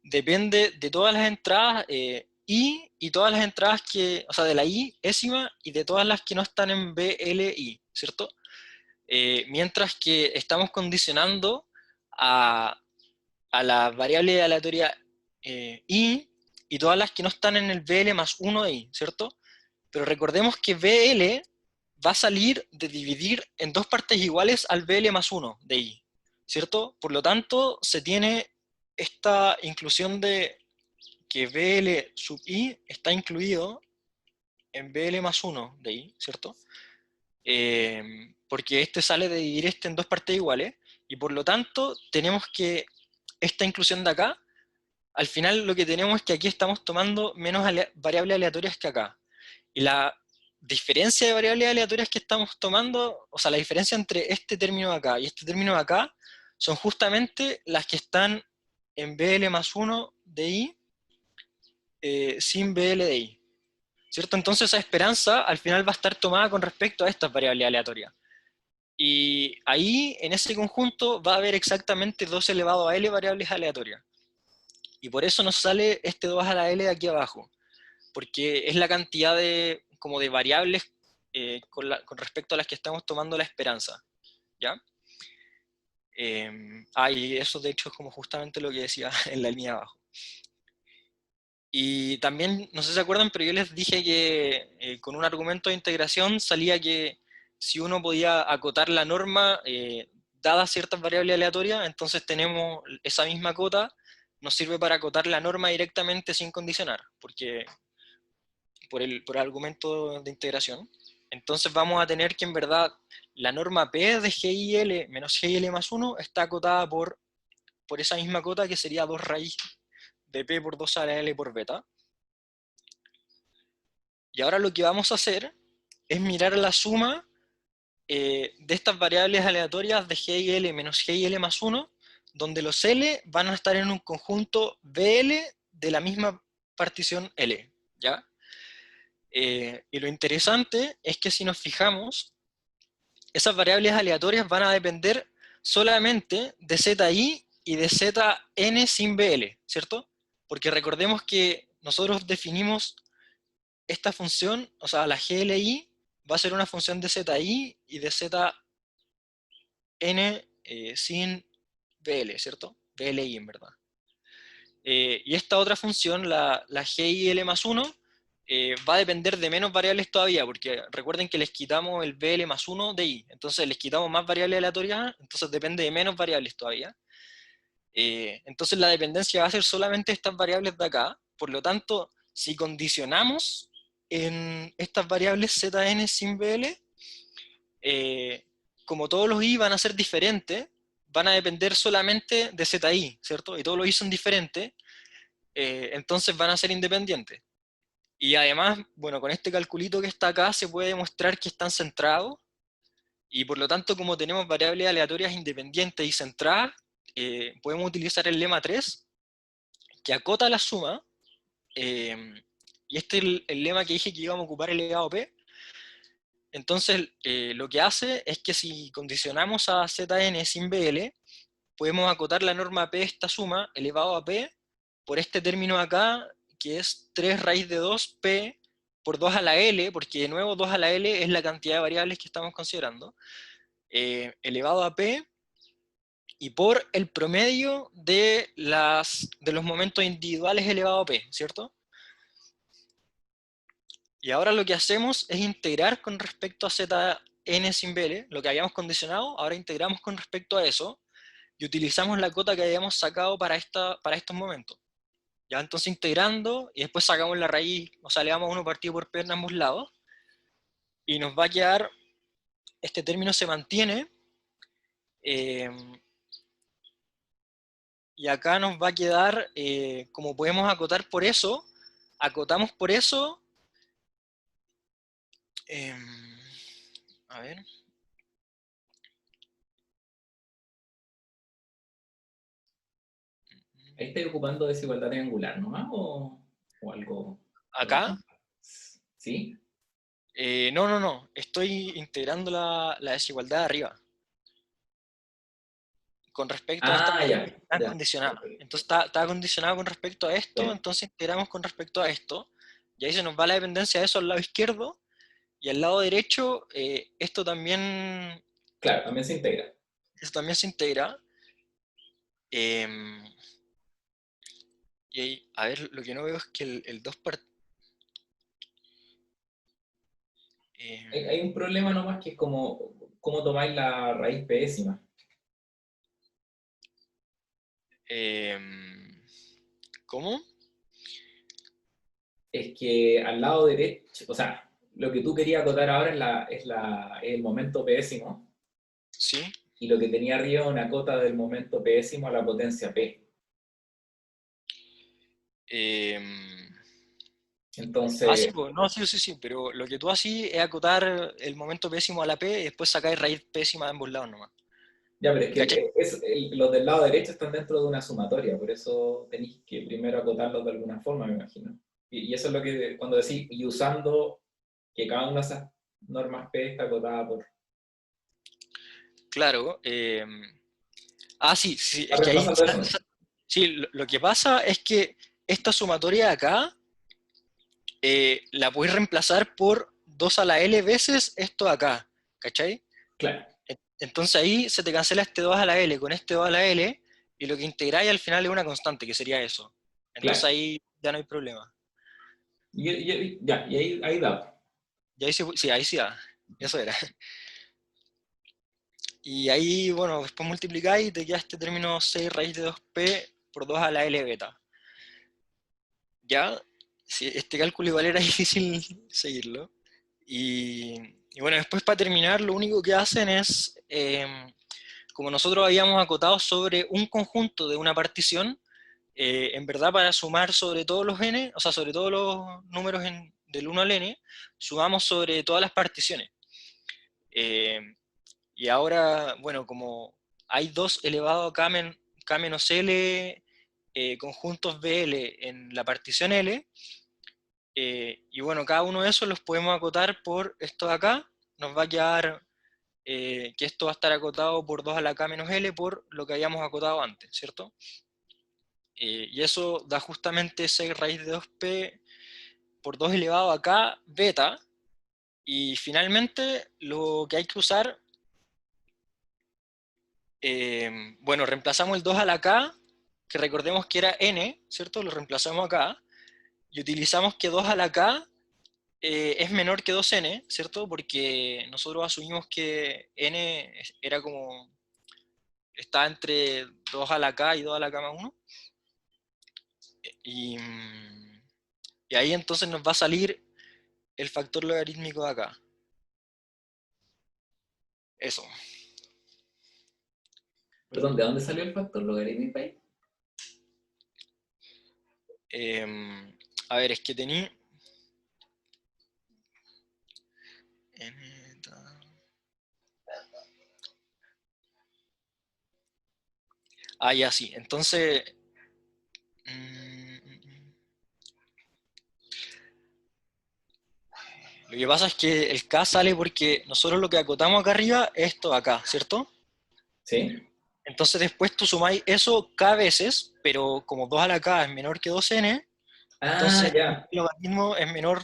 Speaker 1: depende de todas las entradas I y todas las entradas que, o sea, de la I ésima y de todas las que no están en BLI, ¿cierto? Mientras que estamos condicionando a la variable aleatoria I y todas las que no están en el BL más 1 de I, ¿cierto? Pero recordemos que BL va a salir de dividir en dos partes iguales al BL más 1 de I, ¿cierto? Por lo tanto, se tiene esta inclusión de que BL sub I está incluido en BL más 1 de I, ¿cierto? Porque este sale de dividir este en dos partes iguales, y por lo tanto tenemos que esta inclusión de acá, al final lo que tenemos es que aquí estamos tomando menos variables aleatorias que acá. Y la diferencia de variables aleatorias que estamos tomando, o sea, la diferencia entre este término de acá y este término de acá, son justamente las que están en BL más 1 de I sin BL de I, ¿cierto? Entonces esa esperanza al final va a estar tomada con respecto a estas variables aleatorias. Y ahí, en ese conjunto, va a haber exactamente 2 elevado a L variables aleatorias. Y por eso nos sale este 2 a la L de aquí abajo, porque es la cantidad de, como de variables con respecto a las que estamos tomando la esperanza, ¿ya? Y eso de hecho es como justamente lo que decía en la línea de abajo. Y también, no sé si se acuerdan, pero yo les dije que con un argumento de integración salía que si uno podía acotar la norma dadas ciertas variables aleatorias, entonces tenemos esa misma cota, nos sirve para acotar la norma directamente sin condicionar, porque por el argumento de integración. Entonces vamos a tener que en verdad la norma P de GIL menos GIL más 1 está acotada por esa misma cota que sería 2 raíz de P por 2 a la L por beta. Y ahora lo que vamos a hacer es mirar la suma de estas variables aleatorias de G y L menos G y L más 1, donde los L van a estar en un conjunto BL de la misma partición L, ¿ya? Y lo interesante es que si nos fijamos, esas variables aleatorias van a depender solamente de ZI y de ZN sin BL, ¿cierto? Porque recordemos que nosotros definimos esta función, o sea, la GLI va a ser una función de ZI y de ZN sin BL, ¿cierto? BLI en verdad. Y esta otra función, la GIL más 1, va a depender de menos variables todavía, porque recuerden que les quitamos el BL más 1 de I, entonces les quitamos más variables aleatorias, entonces depende de menos variables todavía. Entonces la dependencia va a ser solamente estas variables de acá, por lo tanto, si condicionamos en estas variables ZN sin BL, como todos los I van a ser diferentes, van a depender solamente de ZI, ¿cierto? Y todos los I son diferentes, entonces van a ser independientes. Y además, bueno, con este calculito que está acá se puede demostrar que están centrados, y por lo tanto, como tenemos variables aleatorias independientes y centradas, podemos utilizar el lema 3, que acota la suma, y este es el lema que dije que íbamos a ocupar elevado a P. Entonces, lo que hace es que si condicionamos a Zn sin BL, podemos acotar la norma P de esta suma elevado a P por este término acá, que es 3 raíz de 2 P por 2 a la L, porque de nuevo 2 a la L es la cantidad de variables que estamos considerando, elevado a P, y por el promedio de los momentos individuales elevado a P, ¿cierto? Y ahora lo que hacemos es integrar con respecto a Zn sin BL, lo que habíamos condicionado, ahora integramos con respecto a eso, y utilizamos la cota que habíamos sacado para estos momentos. Ya, entonces integrando, y después sacamos la raíz, o sea, le damos 1 partido por P en ambos lados, y nos va a quedar, este término se mantiene, y acá nos va a quedar, como podemos acotar por eso, acotamos por eso, a ver,
Speaker 2: Ahí estáis ocupando desigualdad triangular nomás o algo.
Speaker 1: acá,
Speaker 2: ¿Sí?
Speaker 1: no, estoy integrando la desigualdad de arriba. con respecto a esta
Speaker 2: Ah, ya,
Speaker 1: función que está
Speaker 2: ya.
Speaker 1: condicionada.
Speaker 2: Ok.
Speaker 1: Entonces está condicionado con respecto a esto,
Speaker 2: Sí.
Speaker 1: entonces integramos con respecto a esto, y ahí se nos va la dependencia de eso al lado izquierdo, y al lado derecho
Speaker 2: Claro, también se integra.
Speaker 1: esto también se integra. em, y ahí, a ver, lo que no veo es que el 2
Speaker 2: Hay un problema nomás que es como cómo tomáis la raíz pésima.
Speaker 1: ¿cómo?
Speaker 2: Es que al lado derecho, o sea, lo que tú querías acotar ahora es el momento pésimo,
Speaker 1: Sí.
Speaker 2: y lo que tenía arriba es una cota del momento pésimo a la potencia P.
Speaker 1: em, sí,
Speaker 2: Entonces,
Speaker 1: pues, no, sí, sí, sí, pero lo que tú haces es acotar el momento pésimo a la P y después sacáis raíz pésima de ambos lados nomás.
Speaker 2: ya, pero es
Speaker 1: ¿Cachai?
Speaker 2: que los del lado derecho están dentro de una sumatoria, por eso tenéis que primero acotarlos de alguna forma, me imagino. Y eso es lo que, cuando decís, y usando que cada una de esas normas P está acotada por...
Speaker 1: Claro. Sí, sí,
Speaker 2: Está
Speaker 1: es que ahí,
Speaker 2: reemplazando eso, ¿no?
Speaker 1: sí, lo que pasa es que esta sumatoria de acá la podéis reemplazar por 2 a la L veces esto de acá, ¿cachai?
Speaker 2: Claro,
Speaker 1: Entonces ahí se te cancela este 2 a la L con este 2 a la L, y lo que integráis al final es una constante, que sería eso. Entonces
Speaker 2: claro.
Speaker 1: ahí ya no hay problema.
Speaker 2: Ya, y ahí da.
Speaker 1: Y ahí sí, sí, ahí sí da. Eso era. Y ahí, bueno, después multiplicáis y te queda este término 6 raíz de 2p por 2 a la L beta. ¿Ya? Sí, este cálculo igual era difícil seguirlo. Y, y bueno, después para terminar, lo único que hacen es, como nosotros habíamos acotado sobre un conjunto de una partición, en verdad para sumar sobre todos los n, o sea, sobre todos los números del 1 al n, sumamos sobre todas las particiones. Eh, y ahora, bueno, como hay 2 elevado a k menos l conjuntos BL en la partición L, y bueno, cada uno de esos los podemos acotar por esto de acá, nos va a quedar que esto va a estar acotado por 2 a la k menos l por lo que habíamos acotado antes, ¿cierto? Y eso da justamente 6 raíz de 2p por 2 elevado a k beta, y finalmente lo que hay que usar, bueno, reemplazamos el 2 a la k, que recordemos que era n, ¿cierto? Lo reemplazamos acá, y utilizamos que 2 a la k es menor que 2n, ¿cierto? Porque nosotros asumimos que n era como, está entre 2 a la k y 2 a la k más 1. Y, y ahí entonces nos va a salir el factor logarítmico de acá. Eso.
Speaker 2: Perdón, ¿de dónde salió el factor logarítmico ahí?
Speaker 1: A ver, es que tení... Ya sí. Entonces... lo que pasa es que el K sale porque nosotros lo que acotamos acá arriba es esto de acá, ¿cierto?
Speaker 2: ¿Sí?
Speaker 1: Entonces después tú sumáis eso K veces, pero como 2 a la K es menor que 2n,
Speaker 2: Ah,
Speaker 1: entonces
Speaker 2: ya,
Speaker 1: el logaritmo es menor,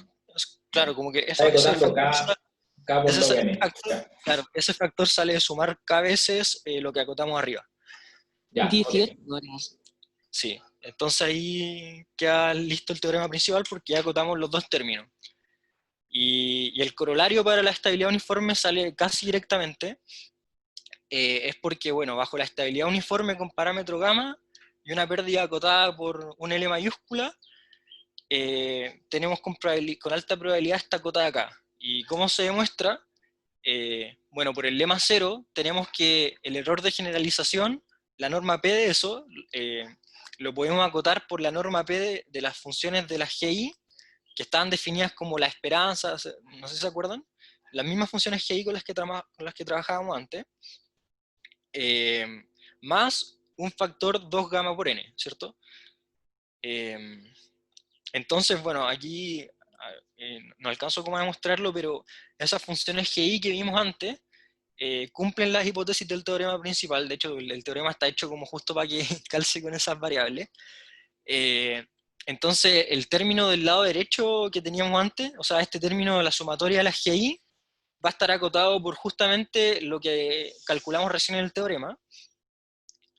Speaker 1: claro,
Speaker 2: ya.
Speaker 1: como que
Speaker 2: Está
Speaker 1: ese
Speaker 2: acotando
Speaker 1: factor,
Speaker 2: K por log n.
Speaker 1: factor,
Speaker 2: Ya,
Speaker 1: claro, ese factor sale de sumar K veces lo que acotamos arriba.
Speaker 2: ya, ok.
Speaker 4: 18 horas.
Speaker 1: Sí, entonces ahí queda listo el teorema principal porque ya acotamos los dos términos. Y el corolario para la estabilidad uniforme sale casi directamente. Es porque, bueno, bajo la estabilidad uniforme con parámetro gamma y una pérdida acotada por un L mayúscula, tenemos con alta probabilidad esta cota de acá. ¿Y cómo se demuestra? Bueno, por el lema cero tenemos que el error de generalización, la norma P de eso, lo podemos acotar por la norma P de las funciones de las GI, que estaban definidas como la esperanza, no sé si se acuerdan, las mismas funciones GI con con las que trabajábamos antes, eh, más un factor 2 gamma por n, ¿cierto? Eh, entonces, bueno, aquí no alcanzo como a demostrarlo, pero esas funciones GI que vimos antes, cumplen las hipótesis del teorema principal. De hecho, el teorema está hecho como justo para que calce con esas variables. Entonces, el término del lado derecho que teníamos antes, o sea, este término de la sumatoria de las GI, va a estar acotado por justamente lo que calculamos recién en el teorema,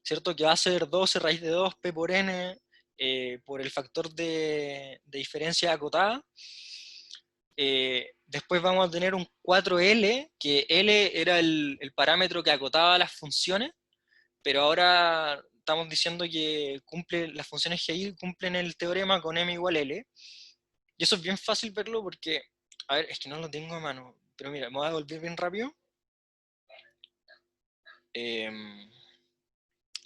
Speaker 1: ¿cierto? Que va a ser 12 raíz de 2 p por n por el factor de diferencia acotada. Después vamos a tener un 4L, que L era el parámetro que acotaba las funciones, pero ahora estamos diciendo que las funciones GI cumplen el teorema con m igual L, y eso es bien fácil verlo porque, a ver, es que no lo tengo a mano, pero mira, me voy a volver bien rápido.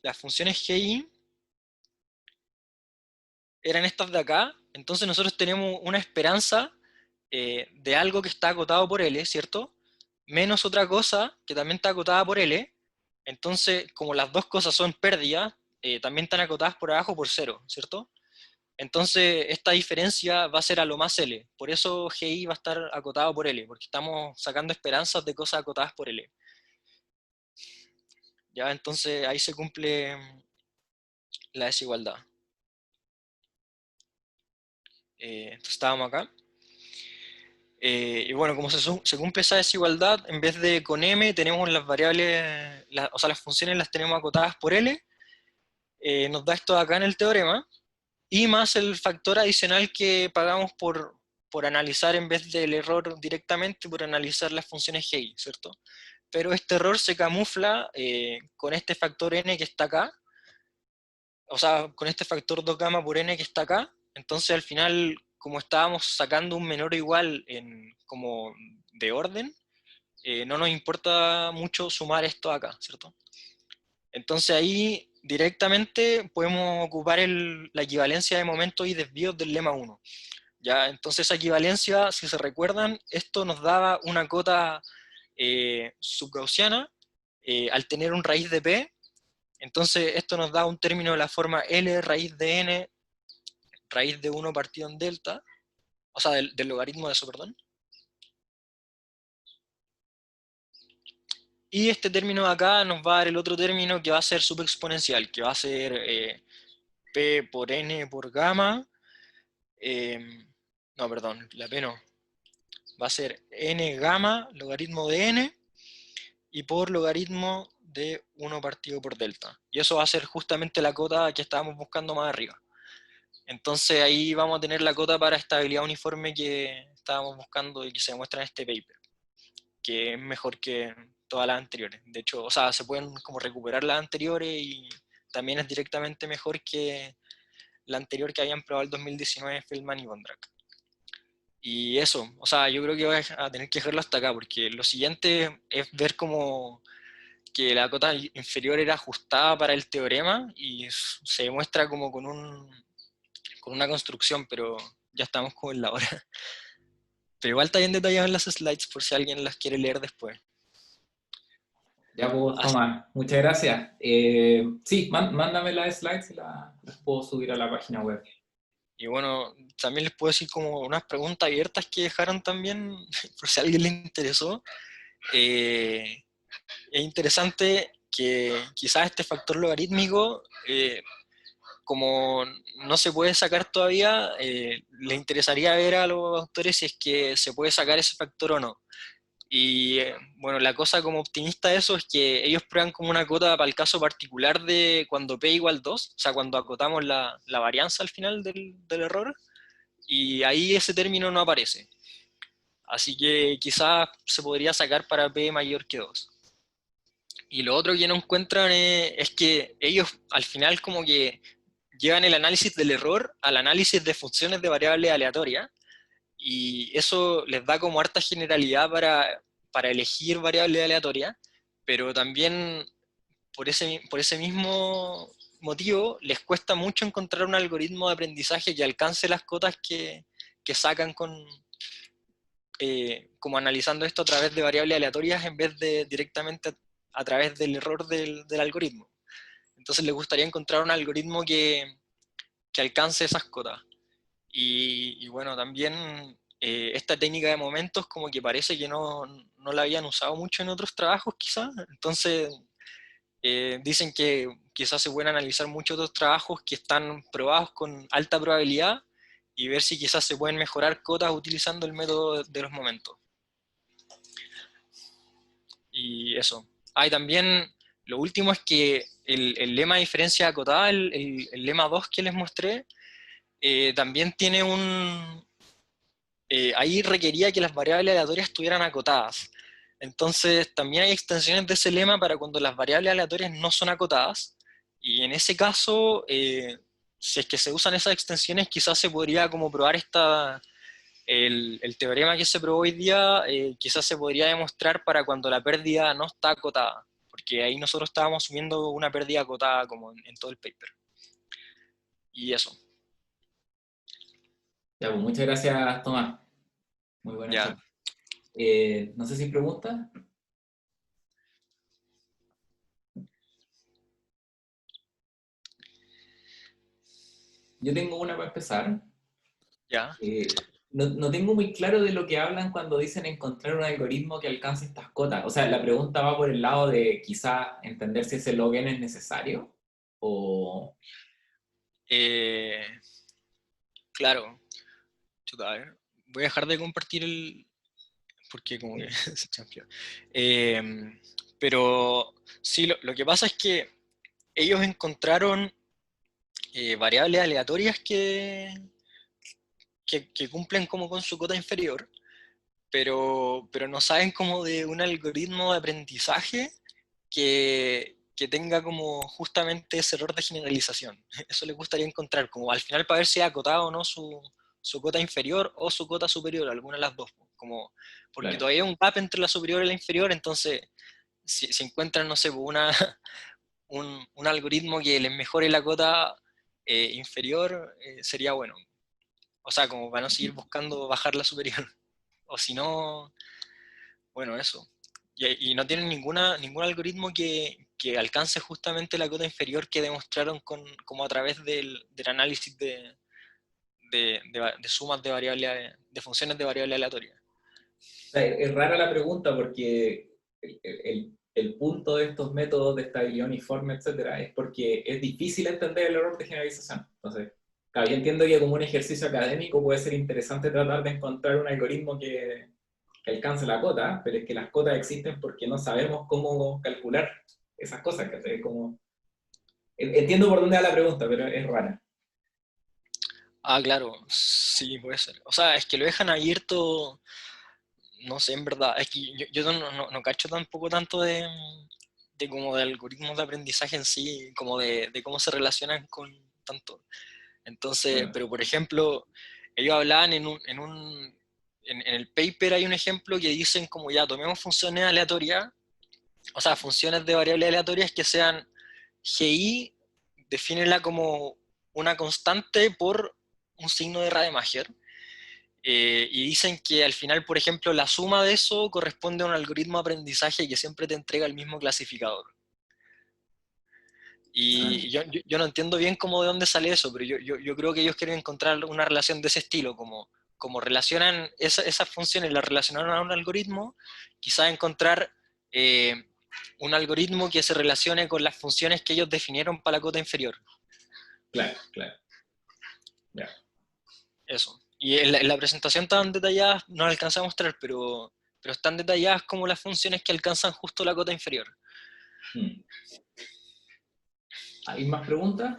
Speaker 1: Las funciones GI eran estas de acá, entonces nosotros tenemos una esperanza de algo que está acotado por L, ¿cierto? Menos otra cosa que también está acotada por L, entonces como las dos cosas son pérdidas, también están acotadas por abajo por 0, ¿cierto? Entonces esta diferencia va a ser a lo más L, por eso GI va a estar acotado por L, porque estamos sacando esperanzas de cosas acotadas por L. Ya, entonces ahí se cumple la desigualdad. Entonces estábamos acá. Y bueno, como se cumple esa desigualdad, en vez de con m tenemos las variables, o sea, las funciones las tenemos acotadas por L, nos da esto acá en el teorema, y más el factor adicional que pagamos por analizar en vez del error directamente, por analizar las funciones GI, ¿cierto? Pero este error se camufla con este factor n que está acá, o sea, con este factor 2 gamma por n que está acá, entonces al final, como estábamos sacando un menor o igual como de orden, no nos importa mucho sumar esto acá, ¿cierto? Entonces ahí directamente podemos ocupar la equivalencia de momentos y desvíos del lema 1. ¿Ya? Entonces esa equivalencia, si se recuerdan, esto nos daba una cota subgaussiana al tener un raíz de p. Entonces esto nos da un término de la forma L raíz de n raíz de 1 partido en delta, o sea, del logaritmo de eso, perdón. Y este término de acá nos va a dar el otro término que va a ser subexponencial, que va a ser p por n por gamma. No, perdón, la p no. Va a ser n gamma, logaritmo de n, y por logaritmo de 1 partido por delta. Y eso va a ser justamente la cota que estábamos buscando más arriba. Entonces ahí vamos a tener la cota para estabilidad uniforme que estábamos buscando y que se demuestra en este paper, que es mejor que todas las anteriores. De hecho, o sea, se pueden como recuperar las anteriores y también es directamente mejor que la anterior que habían probado el 2019 Feldman y Vondrak. Y eso, o sea, yo creo que voy a tener que dejarlo hasta acá, porque lo siguiente es ver como que la cota inferior era ajustada para el teorema y se demuestra como con una construcción, pero ya estamos como en la hora. Pero igual está bien detallado en las slides por si alguien las quiere leer después.
Speaker 2: Ya pues, Tomás, muchas gracias. Sí, mándame las slides y las puedo subir a la página web.
Speaker 1: Y bueno, también les puedo decir como unas preguntas abiertas que dejaron también, por si a alguien le interesó. Es interesante que quizás este factor logarítmico, como no se puede sacar todavía, le interesaría ver a los autores si es que se puede sacar ese factor o no. Y bueno, la cosa como optimista de eso es que ellos prueban como una cota para el caso particular de cuando p igual 2, o sea, cuando acotamos la varianza al final del error, y ahí ese término no aparece. Así que quizás se podría sacar para p mayor que 2. Y lo otro que no encuentran es que ellos al final como que llevan el análisis del error al análisis de funciones de variables aleatorias, y eso les da como harta generalidad para elegir variables aleatorias, pero también por ese mismo motivo les cuesta mucho encontrar un algoritmo de aprendizaje que alcance las cotas que sacan como analizando esto a través de variables aleatorias en vez de directamente a través del error del algoritmo. Entonces les gustaría encontrar un algoritmo que alcance esas cotas. Y bueno, también esta técnica de momentos como que parece que no la habían usado mucho en otros trabajos quizás, entonces dicen que quizás se pueden analizar muchos otros trabajos que están probados con alta probabilidad y ver si quizás se pueden mejorar cotas utilizando el método de los momentos. Y eso. Y también lo último es que el lema de diferencia acotada, el lema 2 que les mostré, también tiene ahí requería que las variables aleatorias estuvieran acotadas. Entonces también hay extensiones de ese lema para cuando las variables aleatorias no son acotadas, y en ese caso, si es que se usan esas extensiones, quizás se podría como probar el teorema que se probó hoy día, quizás se podría demostrar para cuando la pérdida no está acotada, porque ahí nosotros estábamos asumiendo una pérdida acotada como en todo el paper. Y eso.
Speaker 2: Ya, pues, muchas gracias, Tomás. Muy buena
Speaker 1: Ya.
Speaker 2: charla. No sé si preguntas. Yo tengo una para empezar.
Speaker 1: Ya.
Speaker 2: No tengo muy claro de lo que hablan cuando dicen encontrar un algoritmo que alcance estas cotas. O sea, la pregunta va por el lado de quizá entender si ese login es necesario o...
Speaker 1: Eh, claro. Chuta, a ver. Voy a dejar de compartir porque como que se champió. Pero sí, lo que pasa es que ellos encontraron variables aleatorias que cumplen como con su cota inferior, pero no saben como de un algoritmo de aprendizaje que tenga como justamente ese error de generalización. Eso les gustaría encontrar, como al final para ver si ha acotado o no su cota inferior o su cota superior, alguna de las dos. Como, porque
Speaker 2: Claro,
Speaker 1: todavía hay un gap entre la superior y la inferior, entonces si encuentran, no sé, un algoritmo que les mejore la cota inferior, sería bueno. O sea, como para no seguir buscando bajar la superior. O si no, bueno, eso. Y no tienen ningún algoritmo que alcance justamente la cota inferior que demostraron como a través del análisis de sumas de variables, de funciones de variables aleatorias.
Speaker 2: sea, es rara la pregunta porque el punto de estos métodos de estabilidad uniforme, etcétera, es porque es difícil entender el error de generalización. Entonces, claro, yo entiendo que como un ejercicio académico puede ser interesante tratar de encontrar un algoritmo que alcance la cota, pero es que las cotas existen porque no sabemos cómo calcular esas cosas. Que es como... Entiendo por dónde va la pregunta, pero es rara.
Speaker 1: Ah, claro, sí, puede ser. O sea, es que lo dejan abierto, no sé, en verdad. Es que yo no cacho tampoco tanto de como de algoritmos de aprendizaje en sí, como de cómo se relacionan con tanto. Entonces,
Speaker 2: Claro,
Speaker 1: pero por ejemplo, ellos hablaban en el paper hay un ejemplo que dicen como ya, tomemos funciones aleatorias, o sea, funciones de variables aleatorias que sean GI, defínela como una constante por un signo de Rademacher, y dicen que al final, por ejemplo, la suma de eso corresponde a un algoritmo de aprendizaje que siempre te entrega el mismo clasificador.
Speaker 2: ah,
Speaker 1: Y yo no entiendo bien cómo de dónde sale eso, pero yo creo que ellos quieren encontrar una relación de ese estilo, como relacionan esas funciones, las relacionaron a un algoritmo, quizás encontrar un algoritmo que se relacione con las funciones que ellos definieron para la cota inferior.
Speaker 2: claro, claro. Ya.
Speaker 1: Eso. Y en la presentación tan detalladas, no la alcancé a mostrar, pero están detalladas como las funciones que alcanzan justo la cota inferior.
Speaker 2: Mm. ¿Hay más preguntas?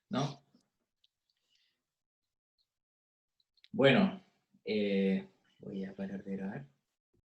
Speaker 2: ¿No? Bueno, voy a parar de grabar.